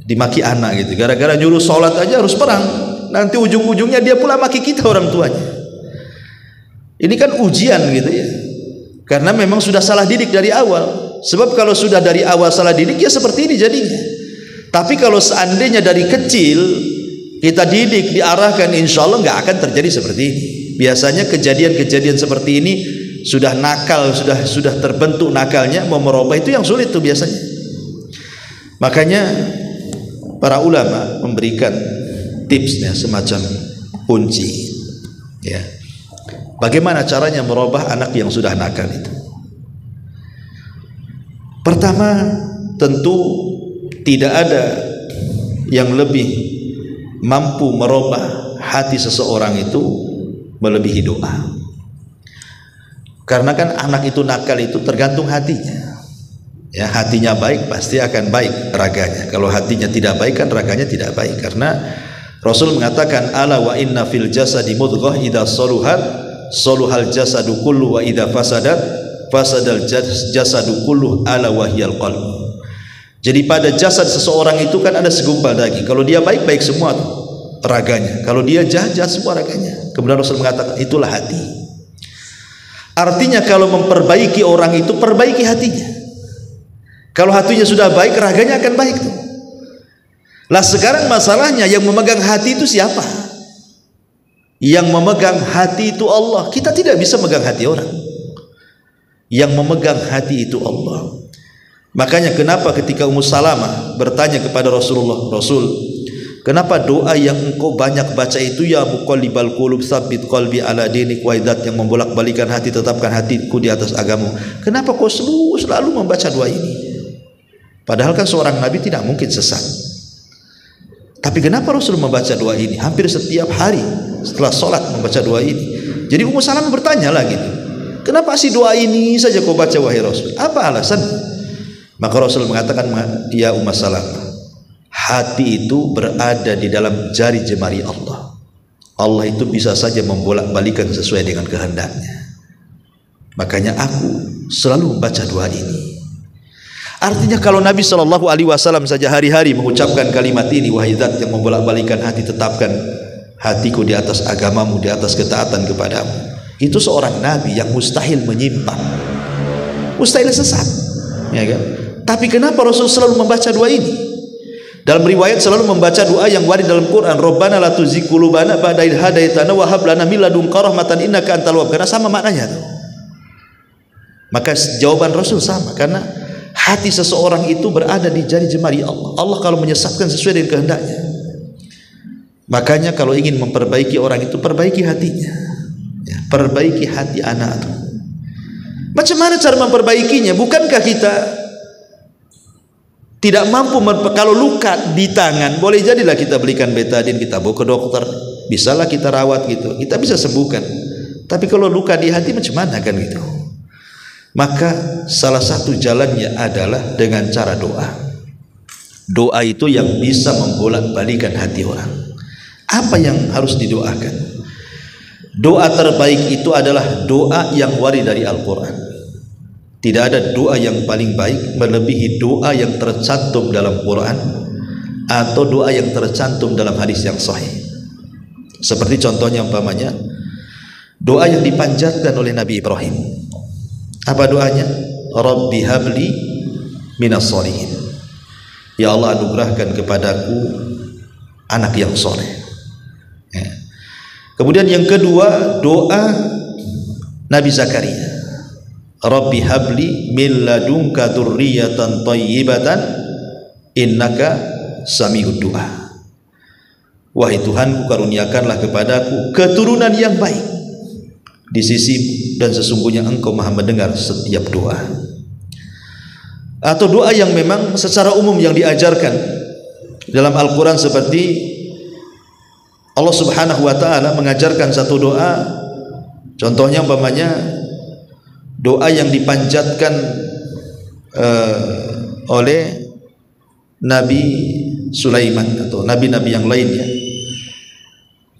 dimaki anak gitu, gara-gara nyuruh sholat aja harus perang, nanti ujung-ujungnya dia pula maki kita orang tuanya. Ini kan ujian gitu ya, karena memang sudah salah didik dari awal. Sebab kalau sudah dari awal salah didik ya seperti ini jadinya. Tapi kalau seandainya dari kecil kita didik, diarahkan, insya Allah nggak akan terjadi seperti ini. Biasanya kejadian-kejadian seperti ini sudah nakal, sudah terbentuk nakalnya, mau merubah itu yang sulit tuh biasanya. Makanya para ulama memberikan tipsnya semacam kunci ya, bagaimana caranya merubah anak yang sudah nakal itu. Pertama, tentu tidak ada yang lebih mampu merubah hati seseorang itu melebihi doa. Karena kan anak itu nakal itu tergantung hatinya. Ya, hatinya baik pasti akan baik raganya. Kalau hatinya tidak baik kan raganya tidak baik. Karena Rasul mengatakan, ala wa inna fil jasadi mudghah idza saluhat saluhal jasadu kullu wa idza fasadat fasadal jasadu kullu ala wahyal qalb. Jadi pada jasad seseorang itu kan ada segumpal daging. Kalau dia baik, baik semua raganya. Kalau dia jahat, jahat semua raganya. Kemudian Rasul mengatakan itulah hati. Artinya kalau memperbaiki orang itu, perbaiki hatinya. Kalau hatinya sudah baik, raganya akan baik tuh. Lah sekarang masalahnya yang memegang hati itu siapa? Yang memegang hati itu Allah. Kita tidak bisa memegang hati orang. Yang memegang hati itu Allah. Makanya kenapa ketika Ummu Salamah bertanya kepada Rasulullah, Rasul, Kenapa doa yang engkau banyak baca itu, ya muqallibal qulub tsabbit qalbi ala dinik, wahai zat yang membolak-balikan hati, tetapkan hatiku di atas agamamu. Kenapa kau selalu membaca doa ini? Padahal kan seorang nabi tidak mungkin sesat. Tapi kenapa Rasul membaca doa ini hampir setiap hari setelah sholat membaca doa ini? Jadi Ummu Salamah bertanya lagi, kenapa sih doa ini saja kau baca wahai Rasul? Apa alasan? Maka Rasul mengatakan, ya Ummu Salamah, hati itu berada di dalam jari jemari Allah. Allah itu bisa saja membolak-balikan sesuai dengan kehendaknya. Makanya aku selalu membaca doa ini. Artinya kalau Nabi SAW saja hari-hari mengucapkan kalimat ini, wahai zat yang membolak-balikan hati, tetapkan hatiku di atas agamamu, di atas ketaatan kepadamu, itu seorang Nabi yang mustahil menyimpang, mustahil sesat, ya kan? Tapi kenapa Rasul selalu membaca doa ini? Dalam riwayat selalu membaca doa yang warid dalam Quran, Rabbana la tuzigh qulubana ba'da idh hadaitana wa hab lana min ladunka rahmatan innaka antal wahhab. Karena sama maknanya tuh. Maka jawaban Rasul sama, karena hati seseorang itu berada di jari jemari Allah. Allah kalau menyesatkan sesuai dengan kehendaknya. Makanya kalau ingin memperbaiki orang itu, perbaiki hatinya, ya, perbaiki hati anak itu. Macam mana cara memperbaikinya? Bukankah kita tidak mampu? Kalau luka di tangan, boleh jadilah kita belikan betadin, kita bawa ke dokter, bisalah kita rawat gitu, kita bisa sembuhkan. Tapi kalau luka di hati macam mana kan gitu? Maka salah satu jalannya adalah dengan cara doa. Doa itu yang bisa membolak-balikan hati orang. Apa yang harus didoakan? Doa terbaik itu adalah doa yang warid dari Al-Quran. Tidak ada doa yang paling baik melebihi doa yang tercantum dalam Quran atau doa yang tercantum dalam hadis yang sahih. Seperti contohnya umpamanya doa yang dipanjatkan oleh Nabi Ibrahim. Apa doanya? Rabbi habli minas sholihin. Ya Allah, anugerahkan kepadaku anak yang soleh. Ya. Kemudian yang kedua, doa Nabi Zakaria. Rabbi habli min ladunka dzurriyyatan thayyibatan innaka sami'ud du'a. Wahai Tuhanku, karuniakanlah kepadaku keturunan yang baik di sisimu, dan sesungguhnya Engkau Maha mendengar setiap doa. Atau doa yang memang secara umum yang diajarkan dalam Al-Quran, seperti Allah Subhanahu wa ta'ala mengajarkan satu doa, contohnya umpamanya doa yang dipanjatkan oleh Nabi Sulaiman atau nabi-nabi yang lainnya.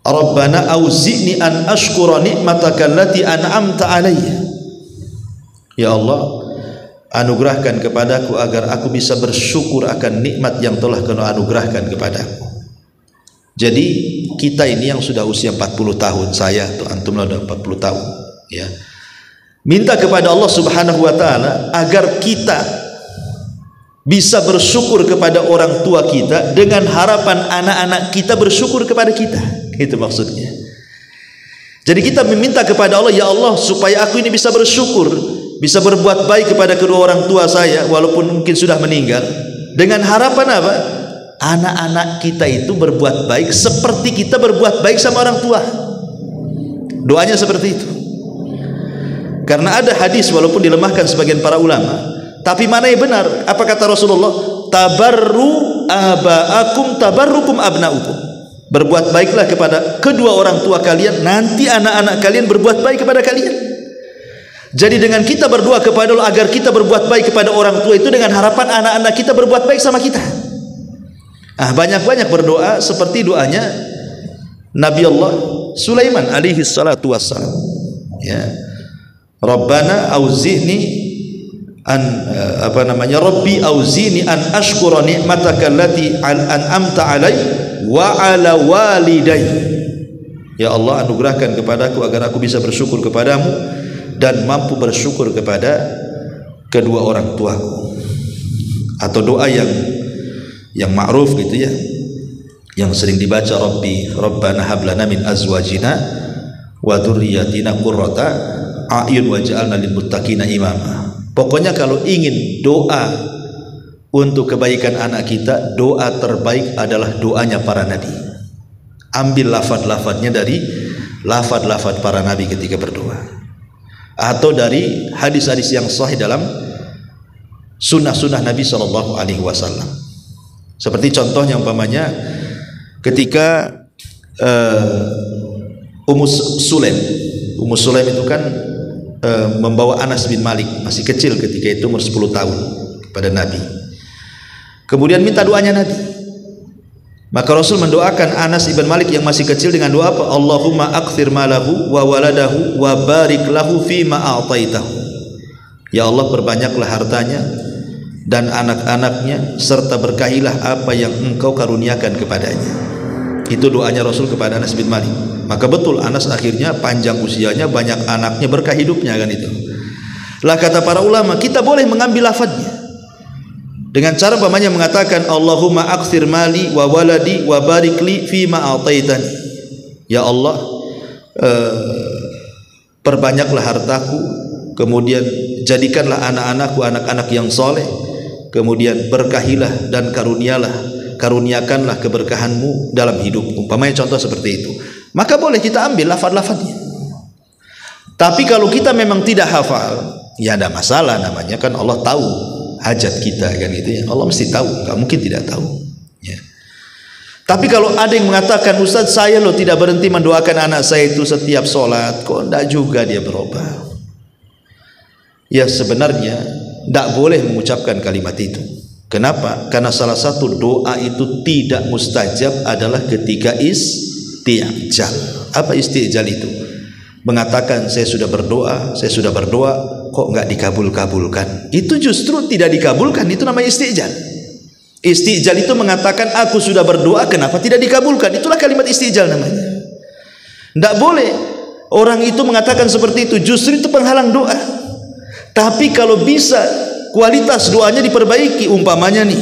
Rabbana auzi'ni an ashkura ni'mataka allati an'amta alayya. Ya Allah, anugerahkan kepadaku agar aku bisa bersyukur akan nikmat yang telah Kau anugerahkan kepadaku. Jadi kita ini yang sudah usia 40 tahun, saya atau antum sudah 40 tahun, ya, minta kepada Allah Subhanahu wa ta'ala agar kita bisa bersyukur kepada orang tua kita dengan harapan anak-anak kita bersyukur kepada kita. Itu maksudnya. Jadi kita meminta kepada Allah, ya Allah, supaya aku ini bisa bersyukur, bisa berbuat baik kepada kedua orang tua saya walaupun mungkin sudah meninggal, dengan harapan apa? Anak-anak kita itu berbuat baik seperti kita berbuat baik sama orang tua. Doanya seperti itu. Karena ada hadis walaupun dilemahkan sebagian para ulama, tapi mana yang benar? Apa kata Rasulullah? Tabarru aba'akum tabarrukum abna'ukum. Berbuat baiklah kepada kedua orang tua kalian, nanti anak-anak kalian berbuat baik kepada kalian. Jadi dengan kita berdoa kepada Allah agar kita berbuat baik kepada orang tua itu dengan harapan anak-anak kita berbuat baik sama kita. Banyak-banyak berdoa seperti doanya Nabi Allah Sulaiman alaihi salatu wassalam. Ya. Rabbana auzi'ni an Rabbi auzini an ashkura ni'mataka allati an'amta alai wa ala walidai. Ya Allah, anugerahkan kepadaku agar aku bisa bersyukur kepadamu dan mampu bersyukur kepada kedua orang tuaku. Atau doa yang ma'ruf gitu ya, yang sering dibaca, Rabbana hab lana min azwajina wa dzurriyyatina qurrata a'yun waj'alna lil muttaqina imama. Pokoknya kalau ingin doa untuk kebaikan anak kita, doa terbaik adalah doanya para nabi. Ambil lafaz-lafaznya dari lafaz-lafaz para nabi ketika berdoa, atau dari hadis-hadis yang sahih dalam sunnah-sunnah Nabi SAW. Seperti contohnya umpamanya ketika Ummu Sulaim itu kan membawa Anas bin Malik masih kecil ketika itu, umur 10 tahun, kepada Nabi. Kemudian minta doanya Nabi. Maka Rasul mendoakan Anas bin Malik yang masih kecil dengan doa apa? Allahumma akthir malahu wa waladahu wa barik lahu fima a'taitahu. Ya Allah, perbanyaklah hartanya dan anak-anaknya, serta berkahilah apa yang engkau karuniakan kepadanya. Itu doanya Rasul kepada Anas bin Malik. Maka betul Anas akhirnya panjang usianya, banyak anaknya, berkah hidupnya, kan itu. Lah kata para ulama, kita boleh mengambil lafadznya dengan cara umpamanya mengatakan Allahumma akthir mali wa waladi wa barik li fima a'taitani. Ya Allah, perbanyaklah hartaku, kemudian jadikanlah anak-anakku anak-anak yang soleh, kemudian berkahilah dan karuniakanlah keberkahanmu dalam hidupku. Umpamanya contoh seperti itu, maka boleh kita ambil lafaz-lafaznya. Tapi kalau kita memang tidak hafal, ya ada masalah, namanya kan Allah tahu hajat kita, kan gitu ya. Allah mesti tahu, nggak mungkin tidak tahu ya. Tapi kalau ada yang mengatakan, Ustaz saya loh tidak berhenti mendoakan anak saya itu setiap sholat, kok enggak juga dia berubah? Ya sebenarnya tidak boleh mengucapkan kalimat itu. Kenapa? Karena salah satu doa itu tidak mustajab adalah ketika isti'jal. Apa isti'jal itu? Mengatakan saya sudah berdoa, kok nggak dikabul-kabulkan. Itu justru tidak dikabulkan, itu namanya isti'jal. Isti'jal itu mengatakan aku sudah berdoa, kenapa tidak dikabulkan? Itulah kalimat isti'jal namanya. Tidak boleh orang itu mengatakan seperti itu, justru itu penghalang doa. Tapi kalau bisa kualitas doanya diperbaiki, umpamanya nih,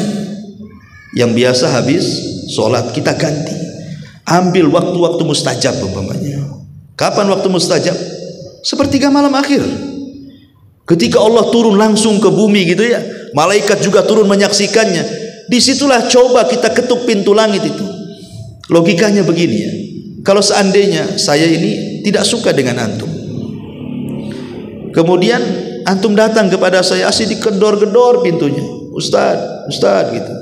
yang biasa habis sholat kita ganti, ambil waktu-waktu mustajab umpamanya. Kapan waktu mustajab? Sepertiga malam akhir, ketika Allah turun langsung ke bumi gitu ya, malaikat juga turun menyaksikannya. Disitulah coba kita ketuk pintu langit itu. Logikanya begini ya, kalau seandainya saya ini tidak suka dengan antum, kemudian antum datang kepada saya, asih digedor-gedor pintunya, Ustaz gitu,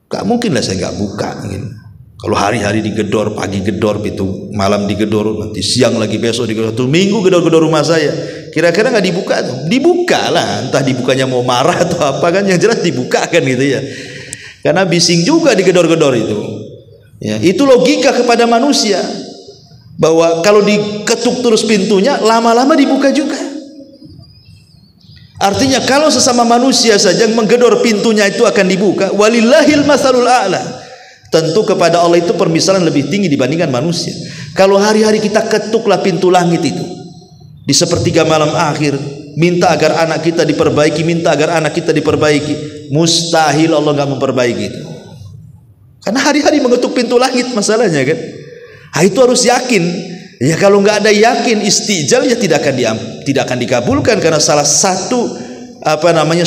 gak mungkin lah saya gak buka gitu. Kalau hari-hari digedor, pagi gedor pintu, malam digedor, nanti siang lagi, besok digedor, tuh minggu gedor-gedor rumah saya, kira-kira nggak dibuka tuh? Dibuka lah, entah dibukanya mau marah atau apa, kan yang jelas dibuka kan gitu ya, karena bising juga digedor-gedor itu ya. Itu logika kepada manusia, bahwa kalau diketuk terus pintunya, lama-lama dibuka juga. Artinya kalau sesama manusia saja menggedor pintunya itu akan dibuka. Walillahil masalul a'la. Tentu kepada Allah itu permisalan lebih tinggi dibandingkan manusia. Kalau hari-hari kita ketuklah pintu langit itu di sepertiga malam akhir, minta agar anak kita diperbaiki, mustahil Allah nggak memperbaiki itu. Karena hari-hari mengetuk pintu langit masalahnya kan. Itu harus yakin. Ya kalau nggak ada yakin, istijal ya tidak akan dikabulkan, karena salah satu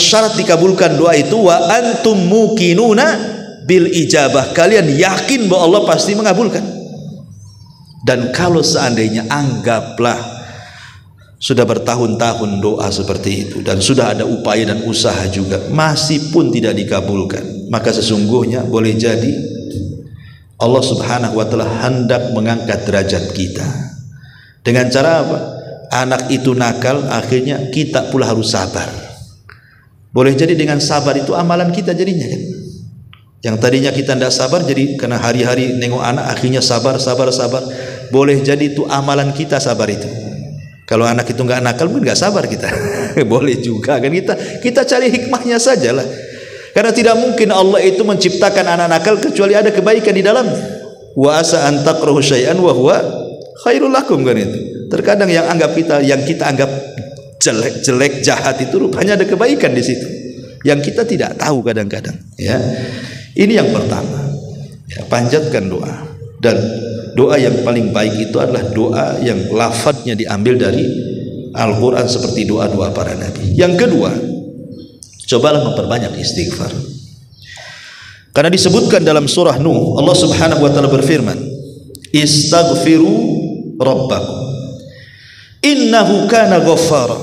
syarat dikabulkan doa itu wa antum muqinuna bil ijabah, kalian yakin bahwa Allah pasti mengabulkan. Dan kalau seandainya anggaplah sudah bertahun-tahun doa seperti itu dan sudah ada upaya dan usaha juga, masih pun tidak dikabulkan, maka sesungguhnya boleh jadi Allah Subhanahu wa taala hendak mengangkat derajat kita. Dengan cara apa? Anak itu nakal, akhirnya kita pula harus sabar. Boleh jadi dengan sabar itu amalan kita jadinya kan. Yang tadinya kita tidak sabar, jadi karena hari-hari nengok anak akhirnya sabar. Boleh jadi itu amalan kita sabar itu. Kalau anak itu nggak nakal pun nggak sabar kita. Boleh juga kan, kita cari hikmahnya sajalah. Karena tidak mungkin Allah itu menciptakan anak nakal kecuali ada kebaikan di dalamnya. Wa asa an takrahu syai'an wa huwa khairul lakum, kan itu. Terkadang yang kita anggap jelek jahat itu rupanya ada kebaikan di situ yang kita tidak tahu kadang-kadang ya. Ini yang pertama ya, panjatkan doa. Dan doa yang paling baik itu adalah doa yang lafadznya diambil dari Al-Quran seperti doa-doa para nabi. Yang kedua, Cobalah memperbanyak istighfar. Karena disebutkan dalam surah Nuh, Allah Subhanahu wa taala berfirman, "Istaghfiru rabbakum innahu kana ghaffara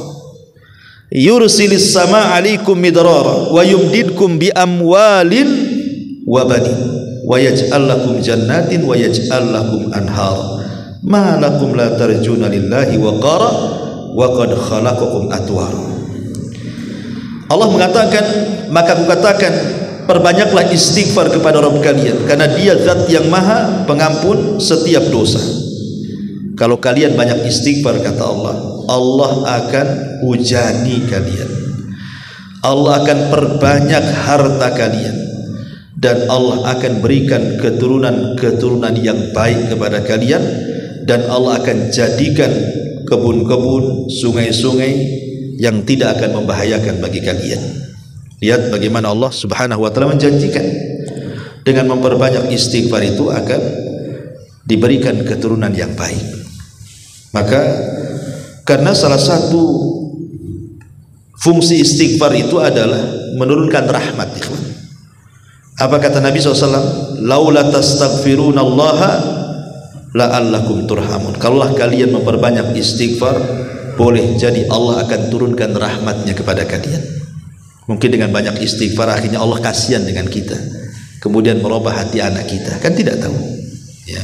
yursilis samaa 'alaikum midrara wa yumdidkum bi amwalin wa banin wa yaj'al lakum jannatin wa yaj'al lakum anhara ma lakum la tarjuna lillahi waqara wa qad khalaqakum atwara." Allah mengatakan, maka aku katakan, perbanyaklah istighfar kepada Rabb kalian, karena Dia Zat yang Maha Pengampun setiap dosa. Kalau kalian banyak istighfar, kata Allah, Allah akan hujani kalian, Allah akan perbanyak harta kalian, dan Allah akan berikan keturunan-keturunan yang baik kepada kalian, dan Allah akan jadikan kebun-kebun, sungai-sungai yang tidak akan membahayakan bagi kalian. Lihat bagaimana Allah Subhanahu wa taala menjanjikan dengan memperbanyak istighfar itu akan diberikan keturunan yang baik. Maka karena salah satu fungsi istighfar itu adalah menurunkan rahmat, ikhwan. Apa kata Nabi SAW? Laula tastaghfirunallaha la'allakum turhamun. Kalaulah kalian memperbanyak istighfar, boleh jadi Allah akan turunkan rahmatnya kepada kalian. Mungkin dengan banyak istighfar akhirnya Allah kasihan dengan kita, kemudian merubah hati anak kita, kan tidak tahu ya.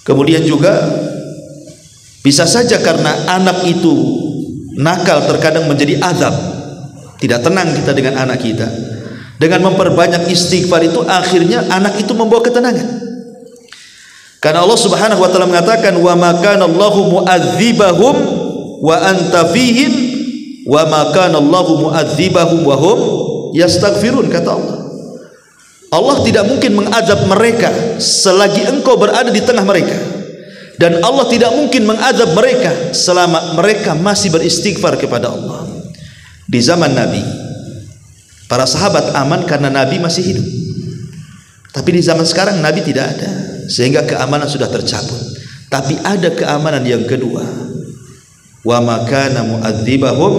Kemudian juga bisa saja karena anak itu nakal terkadang menjadi azab, tidak tenang kita dengan anak kita. Dengan memperbanyak istighfar itu akhirnya anak itu membawa ketenangan, karena Allah Subhanahu wa taala mengatakan, wa ma kana Allahu mu'adzibahum wa anta fihim wa ma kana Allahu mu'adzibahum wa hum yastaghfirun. Kata Allah, Allah tidak mungkin mengazab mereka selagi engkau berada di tengah mereka, dan Allah tidak mungkin mengazab mereka selama mereka masih beristighfar kepada Allah. Di zaman Nabi, para sahabat aman karena Nabi masih hidup, tapi di zaman sekarang Nabi tidak ada, sehingga keamanan sudah tercabut. Tapi ada keamanan yang kedua, wa makana mu'adzibahum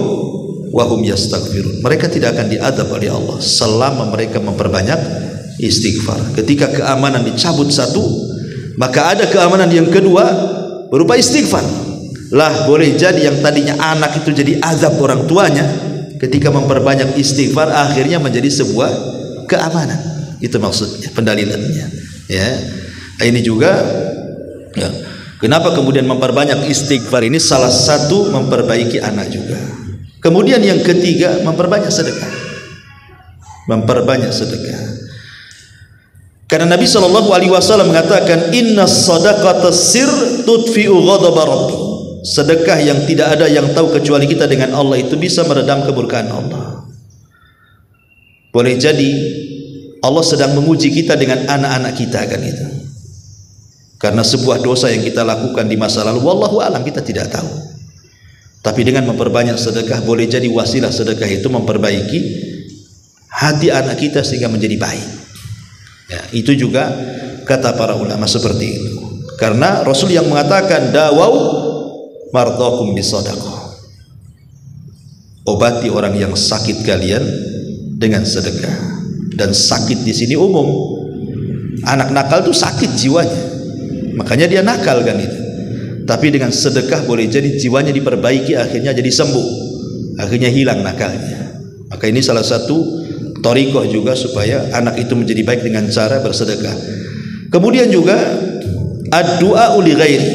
wa hum yastaghfirun. Mereka tidak akan diazab oleh Allah selama mereka memperbanyak istighfar. Ketika keamanan dicabut satu, maka ada keamanan yang kedua berupa istighfar. Lah boleh jadi yang tadinya anak itu jadi azab orang tuanya, ketika memperbanyak istighfar akhirnya menjadi sebuah keamanan. Itu maksudnya, pendalilannya ya. Ini juga ya, kenapa kemudian memperbanyak istighfar ini salah satu memperbaiki anak juga. Kemudian yang ketiga, memperbanyak sedekah. Memperbanyak sedekah. Karena Nabi SAW mengatakan, inna sadaqata sir tudfi'u ghadaba rabbi. Sedekah yang tidak ada yang tahu kecuali kita dengan Allah itu bisa meredam kemurkaan Allah. Boleh jadi Allah sedang menguji kita dengan anak-anak kita, kan itu. Karena sebuah dosa yang kita lakukan di masa lalu, wallahu alam, kita tidak tahu. Tapi dengan memperbanyak sedekah, boleh jadi wasilah sedekah itu memperbaiki hati anak kita sehingga menjadi baik ya. Itu juga kata para ulama seperti itu. Karena Rasul yang mengatakan, dawau mardakum bisadaqah, obati orang yang sakit kalian dengan sedekah. Dan sakit di sini umum. Anak nakal itu sakit jiwanya, makanya dia nakal, kan itu. Tapi dengan sedekah boleh jadi jiwanya diperbaiki, akhirnya jadi sembuh, akhirnya hilang nakalnya. Maka ini salah satu thariqah juga supaya anak itu menjadi baik dengan cara bersedekah. Kemudian juga ad-du'a li ghairi,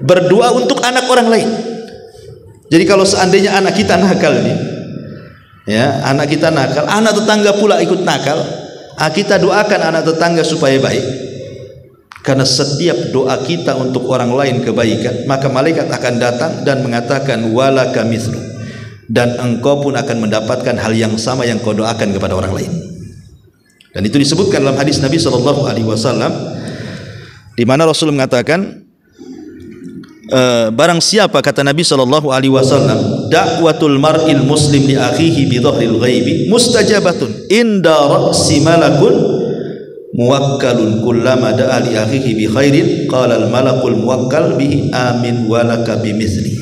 berdoa untuk anak orang lain. Jadi kalau seandainya anak kita nakal nih ya, anak kita nakal, anak tetangga pula ikut nakal, kita doakan anak tetangga supaya baik. Karena setiap doa kita untuk orang lain kebaikan, maka malaikat akan datang dan mengatakan walaka mithlu, dan engkau pun akan mendapatkan hal yang sama yang kau doakan kepada orang lain. Dan itu disebutkan dalam hadis Nabi SAW, di mana Rasul mengatakan, barang siapa, kata Nabi SAW, da'watul mar'il muslim li akhihi bi dhahril ghaibi mustajabatun inda ra'si malakun muwakkalun kullama da'a li akhihi bi khairin qala al malakul muwakkal bihi amin walaka bimithli.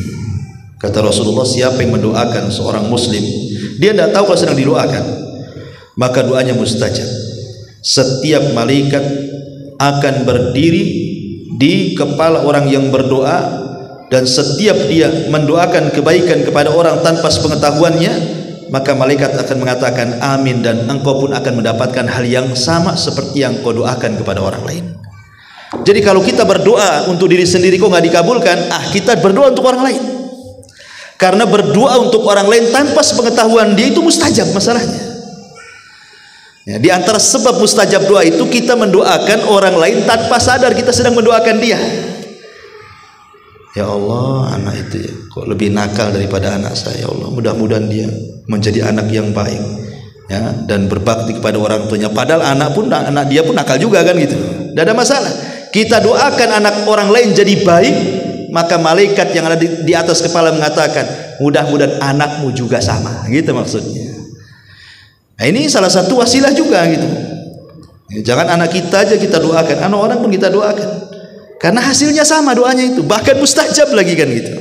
Kata Rasulullah, siapa yang mendoakan seorang muslim dia tidak tahu kalau sedang didoakan, maka doanya mustajab. Setiap malaikat akan berdiri di kepala orang yang berdoa, dan setiap dia mendoakan kebaikan kepada orang tanpa sepengetahuannya, maka malaikat akan mengatakan amin, dan engkau pun akan mendapatkan hal yang sama seperti yang kau doakan kepada orang lain. Jadi kalau kita berdoa untuk diri sendiri kok nggak dikabulkan, kita berdoa untuk orang lain. Karena berdoa untuk orang lain tanpa sepengetahuan dia itu mustajab masalahnya. Ya, di antara sebab mustajab doa itu kita mendoakan orang lain tanpa sadar kita sedang mendoakan dia. Ya Allah, anak itu ya, kok lebih nakal daripada anak saya. Ya Allah, mudah-mudahan dia menjadi anak yang baik, ya, dan berbakti kepada orang tuanya. Padahal anak dia pun nakal juga kan gitu. Tidak ada masalah. Kita doakan anak orang lain jadi baik, maka malaikat yang ada di atas kepala mengatakan mudah-mudahan anakmu juga sama, gitu maksudnya. Nah, ini salah satu wasilah juga gitu. Jangan anak kita aja kita doakan, anak orang pun kita doakan, karena hasilnya sama doanya itu, bahkan mustajab lagi kan gitu.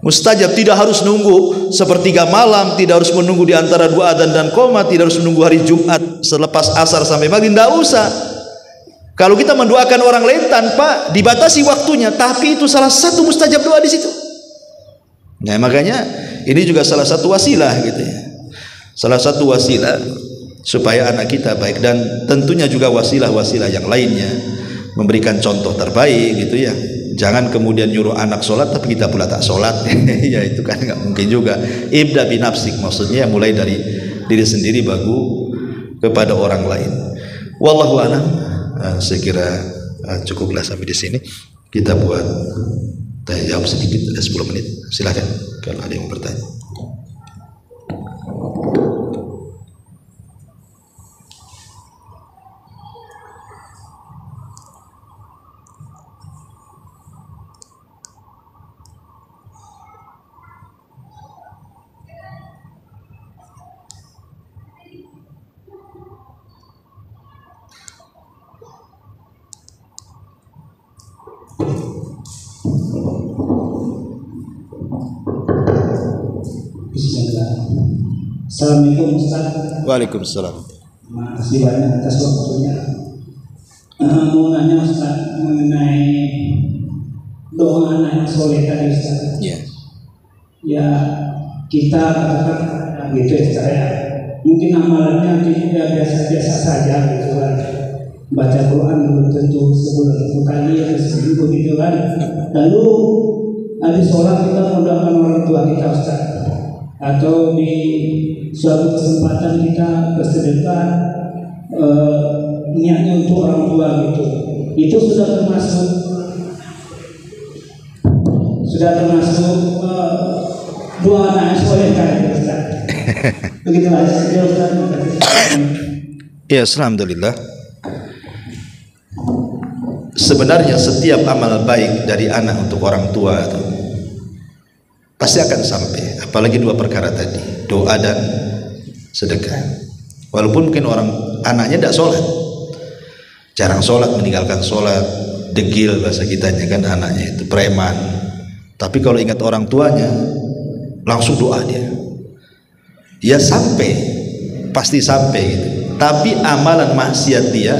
Mustajab, tidak harus nunggu sepertiga malam, tidak harus menunggu di antara dua adzan dan qomat, tidak harus menunggu hari Jumat selepas asar sampai maghrib, tidak usah. Kalau kita mendoakan orang lain tanpa dibatasi waktunya, tapi itu salah satu mustajab doa di situ. Nah, makanya ini juga salah satu wasilah gitu ya. Salah satu wasilah supaya anak kita baik, dan tentunya juga wasilah-wasilah yang lainnya, memberikan contoh terbaik gitu ya. Jangan kemudian nyuruh anak sholat tapi kita pula tak sholat. Ya itu kan nggak mungkin juga. Ibda binafsik, maksudnya mulai dari diri sendiri baru kepada orang lain. Wallahu a'lam. Saya kira cukuplah sampai di sini. Kita buat tanya jawab sedikit, ada 10 menit. Silakan kalau ada yang bertanya. Assalamualaikum Ustaz. Waalaikumsalam. Makasih banyak atas waktunya. Mau nanya Ustaz mengenai doa anak yang soleh tadi Ustaz. Ya. Ya kita katakan gitu ya Ustaz ya. Mungkin amalannya tidak biasa-biasa saja gitu kan. Baca Quran belum tentu sebulan 1 kali atau seminggu gitu kan. Lalu habis sholat kita mendoakan orang tua kita Ustaz. Atau di suatu kesempatan kita bersedekah niatnya untuk orang tua gitu, itu sudah termasuk doa anak soleh kan Ustaz? Begitu aja Ustaz. Ya, alhamdulillah. Sebenarnya setiap amal baik dari anak untuk orang tua itu pasti akan sampai, apalagi dua perkara tadi, doa dan sedekah. Walaupun mungkin orang anaknya tidak sholat, jarang sholat, meninggalkan sholat, degil bahasa kitanya kan, anaknya itu preman, tapi kalau ingat orang tuanya langsung doa dia sampai, pasti sampai gitu. Tapi amalan maksiat dia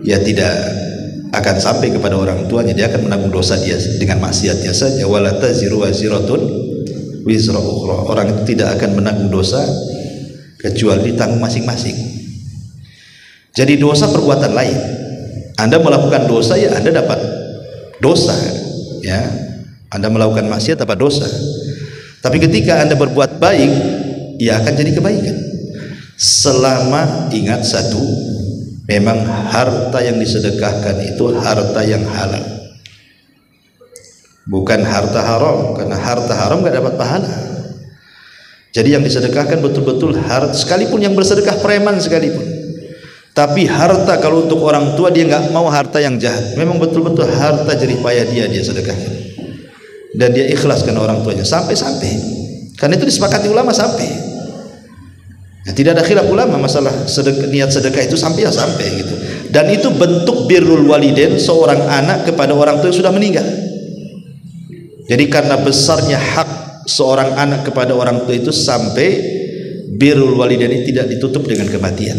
ya tidak akan sampai kepada orang tuanya, dia akan menanggung dosa dia dengan maksiatnya saja. Wala taziru waziratun wizra ukhra. Orang itu tidak akan menanggung dosa kecuali ditanggung masing-masing. Jadi dosa perbuatan lain. Anda melakukan dosa ya Anda dapat dosa, ya. Anda melakukan maksiat dapat dosa. Tapi ketika Anda berbuat baik, ya akan jadi kebaikan. Selama ingat satu, memang harta yang disedekahkan itu harta yang halal, bukan harta haram, karena harta haram gak dapat pahala. Jadi yang disedekahkan betul-betul harta, sekalipun yang bersedekah preman sekalipun, tapi harta kalau untuk orang tua dia gak mau harta yang jahat, memang betul-betul harta jerih payah dia sedekahkan, dan dia ikhlaskan orang tuanya sampai-sampai, karena itu disepakati ulama sampai. Ya, tidak ada khilaf ulama masalah niat sedekah itu sampai ya sampai gitu. Dan itu bentuk birrul walidain seorang anak kepada orang tua yang sudah meninggal. Jadi karena besarnya hak seorang anak kepada orang tua itu sampai birrul walidaini tidak ditutup dengan kematian.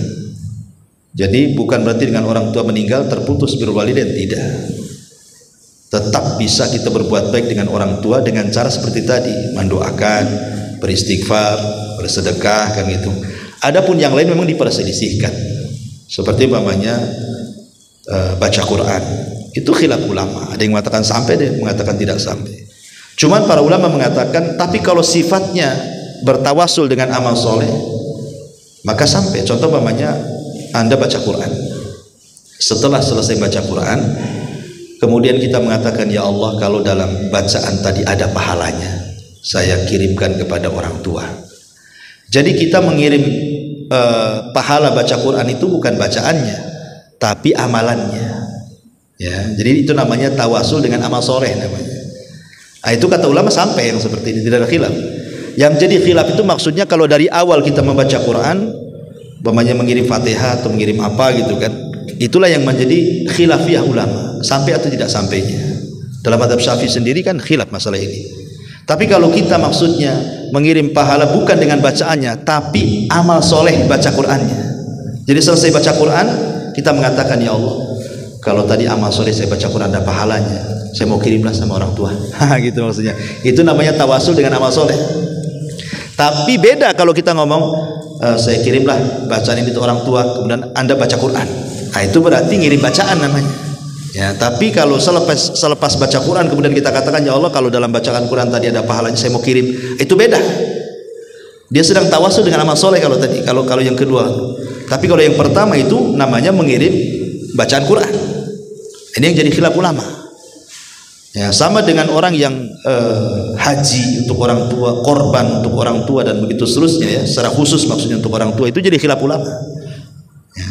Jadi bukan berarti dengan orang tua meninggal terputus birrul walidain, tidak. Tetap bisa kita berbuat baik dengan orang tua dengan cara seperti tadi, mendoakan, beristighfar, bersedekah, kan gitu. Adapun yang lain memang diperselisihkan. Seperti umpamanya baca Quran, itu khilaf ulama. Ada yang mengatakan sampai, ada yang mengatakan tidak sampai. Cuman para ulama mengatakan, tapi kalau sifatnya bertawasul dengan amal soleh, maka sampai. Contoh umpamanya Anda baca Quran, setelah selesai baca Quran, kemudian kita mengatakan, ya Allah, kalau dalam bacaan tadi ada pahalanya, saya kirimkan kepada orang tua. Jadi kita mengirim pahala baca Quran itu bukan bacaannya, tapi amalannya. Ya, jadi itu namanya tawasul dengan amal soleh namanya. Nah, itu kata ulama sampai yang seperti ini, tidak ada khilaf. Yang jadi khilaf itu maksudnya kalau dari awal kita membaca Quran, umpamanya mengirim Fatihah atau mengirim apa gitu kan, itulah yang menjadi khilafiyah ulama, sampai atau tidak sampainya. Dalam mazhab Syafi'i sendiri kan khilaf masalah ini. Tapi kalau kita maksudnya mengirim pahala bukan dengan bacaannya, tapi amal soleh baca Qurannya. Jadi selesai baca Quran, kita mengatakan, ya Allah, kalau tadi amal soleh saya baca Quran ada pahalanya, saya mau kirimlah sama orang tua. Gitu maksudnya. Itu namanya tawasul dengan amal soleh. Tapi beda kalau kita ngomong, saya kirimlah bacaan ini ke orang tua, kemudian Anda baca Quran. Nah, itu berarti ngirim bacaan namanya. Ya, tapi kalau selepas baca Quran kemudian kita katakan, ya Allah, kalau dalam bacaan Quran tadi ada pahalanya, saya mau kirim, itu beda. Dia sedang tawasul dengan amal soleh kalau tadi, kalau yang kedua. Tapi kalau yang pertama itu namanya mengirim bacaan Quran. Ini yang jadi khilaf ulama. Ya, sama dengan orang yang haji untuk orang tua, korban untuk orang tua, dan begitu seterusnya, ya, secara khusus maksudnya untuk orang tua, itu jadi khilaf ulama. Ya.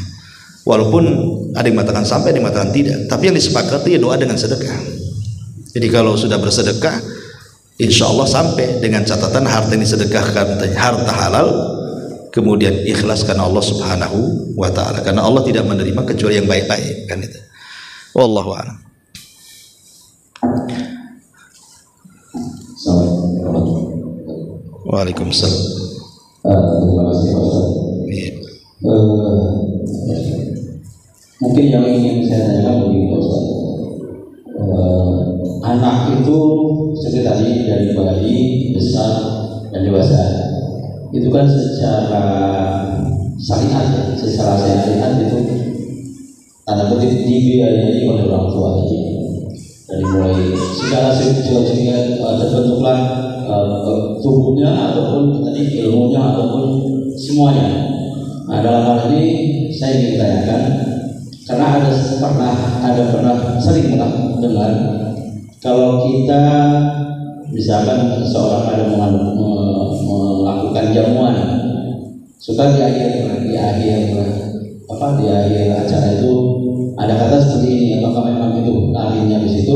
Walaupun ada yang mengatakan sampai, ada yang mengatakan tidak, tapi yang disepakati ya doa dengan sedekah. Jadi kalau sudah bersedekah, insya Allah sampai, dengan catatan harta yang disedekahkan harta halal, kemudian ikhlas karena Allah Subhanahu wa ta'ala, karena Allah tidak menerima kecuali yang baik-baik, kan itu. Wallahu a'lam. Waalaikumsalam. Terima kasih Pak Ustaz. Mungkin yang ingin saya tanyakan begini Pak Ustaz. Anak itu seperti tadi dari bayi, besar, dan dewasa, itu kan secara syariat, secara syariat itu tanda kutip dibiayai oleh orang tua tadi. Dari mulai segala sehingga terbentuklah tubuhnya ataupun tadi ilmunya ataupun semuanya. Nah, dalam hal ini saya ingin tanyakan, karena pernah sering dengar kalau kita misalkan seorang ada melakukan jamuan, suka di akhir acara itu ada kata seperti ini, apakah memang itu artinya di situ,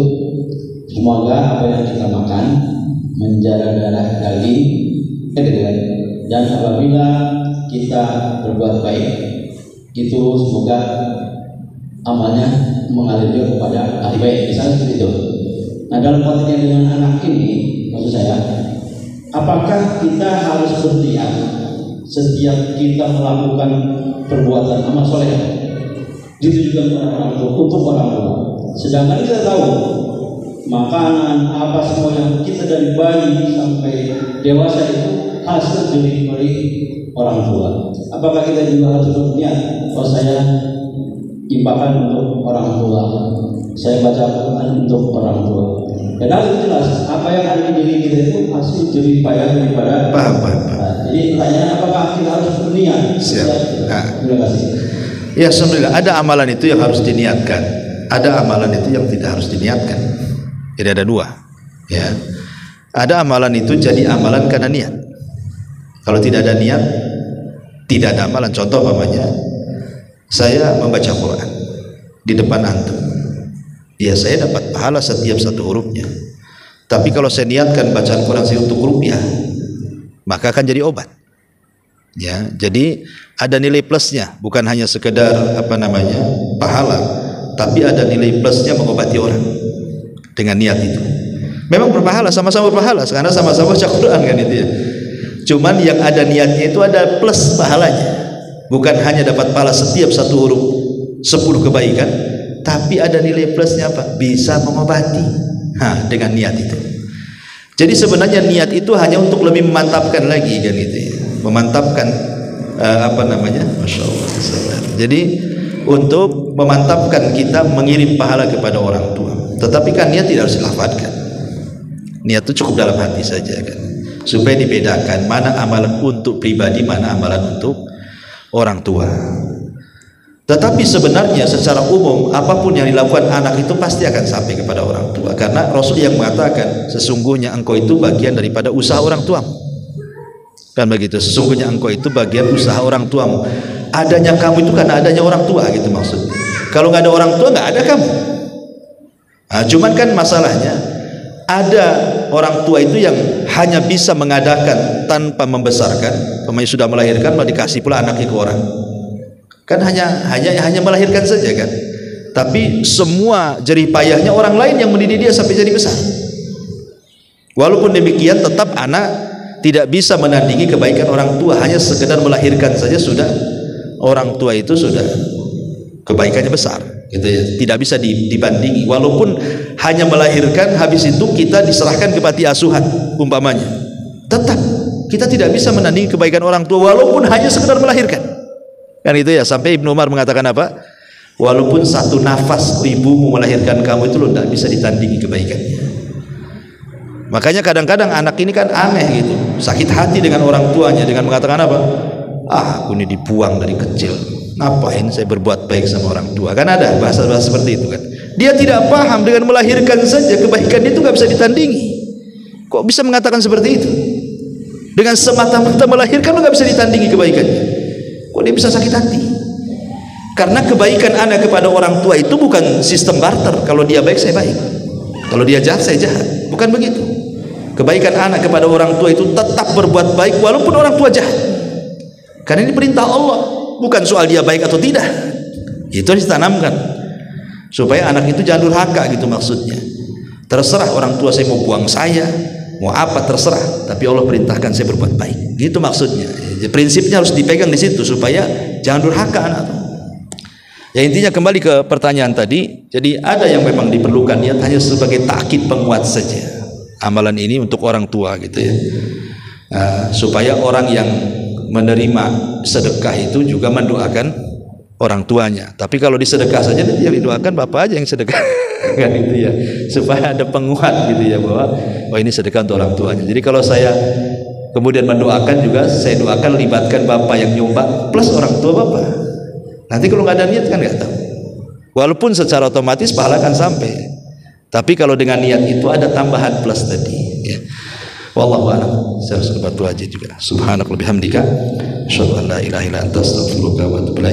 semoga apa yang kita makan menjaga darah daging, dan apabila kita berbuat baik itu semoga amalnya mengalir kepada ahli baik, misalnya seperti itu. Nah, dalam konteks dengan anak ini, maksud saya, apakah kita harus berniat setiap kita melakukan perbuatan amal soleh ditujukan untuk orang tua, sedangkan kita tahu makanan apa semua yang kita dari bayi sampai dewasa itu hasil dari orang tua. Apakah kita juga harus berniat, oh saya infakkan untuk orang tua, saya baca Quran untuk orang tua? Padahal itu jelas apa yang ada di diri kita itu hasil jerih payah daripada. Jadi pertanyaan, apakah kita harus berniat? Siap. Terima kasih. Ya, alhamdulillah, ada amalan itu yang harus diniatkan, ada amalan itu yang tidak harus diniatkan. Jadi ada dua. Ya, ada amalan itu jadi amalan karena niat. Kalau tidak ada niat, tidak ada amalan. Contoh umpamanya, saya membaca Quran di depan antum, ya saya dapat pahala setiap satu hurufnya. Tapi kalau saya niatkan bacaan Quran saya untuk rupiah, maka akan jadi obat. Ya, jadi ada nilai plusnya, bukan hanya sekedar pahala, tapi ada nilai plusnya mengobati orang dengan niat itu. Memang berpahala, sama-sama berpahala karena sama-sama baca Quran kan itu ya. Cuman yang ada niatnya itu ada plus pahalanya. Bukan hanya dapat pahala setiap satu huruf 10 kebaikan, tapi ada nilai plusnya apa? Bisa mengobati. Dengan niat itu. Jadi sebenarnya niat itu hanya untuk lebih memantapkan lagi kan gitu ya. Memantapkan Masya Allah. Jadi untuk memantapkan kita mengirim pahala kepada orang tua. Tetapi kan niat tidak harus dilafadzkan. Niat itu cukup dalam hati saja kan, supaya dibedakan mana amalan untuk pribadi, mana amalan untuk orang tua. Tetapi sebenarnya secara umum apapun yang dilakukan anak itu pasti akan sampai kepada orang tua, karena Rasul yang mengatakan sesungguhnya engkau itu bagian daripada usaha orang tuamu. Kan begitu, sesungguhnya engkau itu bagian usaha orang tuamu. Adanya kamu itu karena adanya orang tua gitu maksudnya. Kalau nggak ada orang tua nggak ada kamu. Cuman kan masalahnya ada orang tua itu yang hanya bisa mengadakan tanpa membesarkan. Pemain sudah melahirkan malah dikasih pula anaknya ke orang. Kan hanya melahirkan saja kan. Tapi semua jerih payahnya orang lain yang mendidik dia sampai jadi besar. Walaupun demikian tetap anak tidak bisa menandingi kebaikan orang tua. Hanya sekedar melahirkan saja sudah orang tua itu sudah kebaikannya besar gitu ya. Tidak bisa dibandingi. Walaupun hanya melahirkan, habis itu kita diserahkan ke panti asuhan umpamanya, tetap kita tidak bisa menandingi kebaikan orang tua walaupun hanya sekedar melahirkan kan itu ya. Sampai Ibnu Umar mengatakan apa? Walaupun satu nafas ibumu melahirkan kamu itu tidak bisa ditandingi kebaikannya. Makanya kadang-kadang anak ini kan aneh gitu, sakit hati dengan orang tuanya dengan mengatakan apa? Aku ini dibuang dari kecil, ngapain saya berbuat baik sama orang tua? Kan ada bahasa-bahasa seperti itu kan. Dia tidak paham dengan melahirkan saja kebaikan itu nggak bisa ditandingi. Kok bisa mengatakan seperti itu? Dengan semata-mata melahirkan lo nggak bisa ditandingi kebaikannya. Kok dia bisa sakit hati? Karena kebaikan anak kepada orang tua itu bukan sistem barter. Kalau dia baik saya baik, kalau dia jahat saya jahat. Bukan begitu. Kebaikan anak kepada orang tua itu tetap berbuat baik walaupun orang tua jahat. Karena ini perintah Allah, bukan soal dia baik atau tidak. Itu harus ditanamkan supaya anak itu jangan durhaka gitu maksudnya. Terserah orang tua saya mau buang saya, mau apa terserah, tapi Allah perintahkan saya berbuat baik. Gitu maksudnya. Prinsipnya harus dipegang di situ supaya jangan durhaka anak. Ya intinya kembali ke pertanyaan tadi. Jadi ada yang memang diperlukan niat hanya sebagai takkid penguat saja. Amalan ini untuk orang tua gitu ya. Supaya orang yang menerima sedekah itu juga mendoakan orang tuanya. Tapi kalau disedekah saja dia didoakan bapak aja yang sedekah kan itu ya, supaya ada penguat gitu ya bahwa ini sedekah untuk orang tuanya. Jadi kalau saya kemudian mendoakan juga saya doakan libatkan bapak yang nyumbang plus orang tua bapak. Nanti kalau nggak ada niat kan nggak tahu. Walaupun secara otomatis pahala kan sampai. Tapi kalau dengan niat itu ada tambahan plus tadi ya. Wallahu a'lam. Saya harus berdoa aja juga. Subhanakallahumma bihamdika asyhadu an la ilaha illa anta astaghfiruka wa atubu ilaik.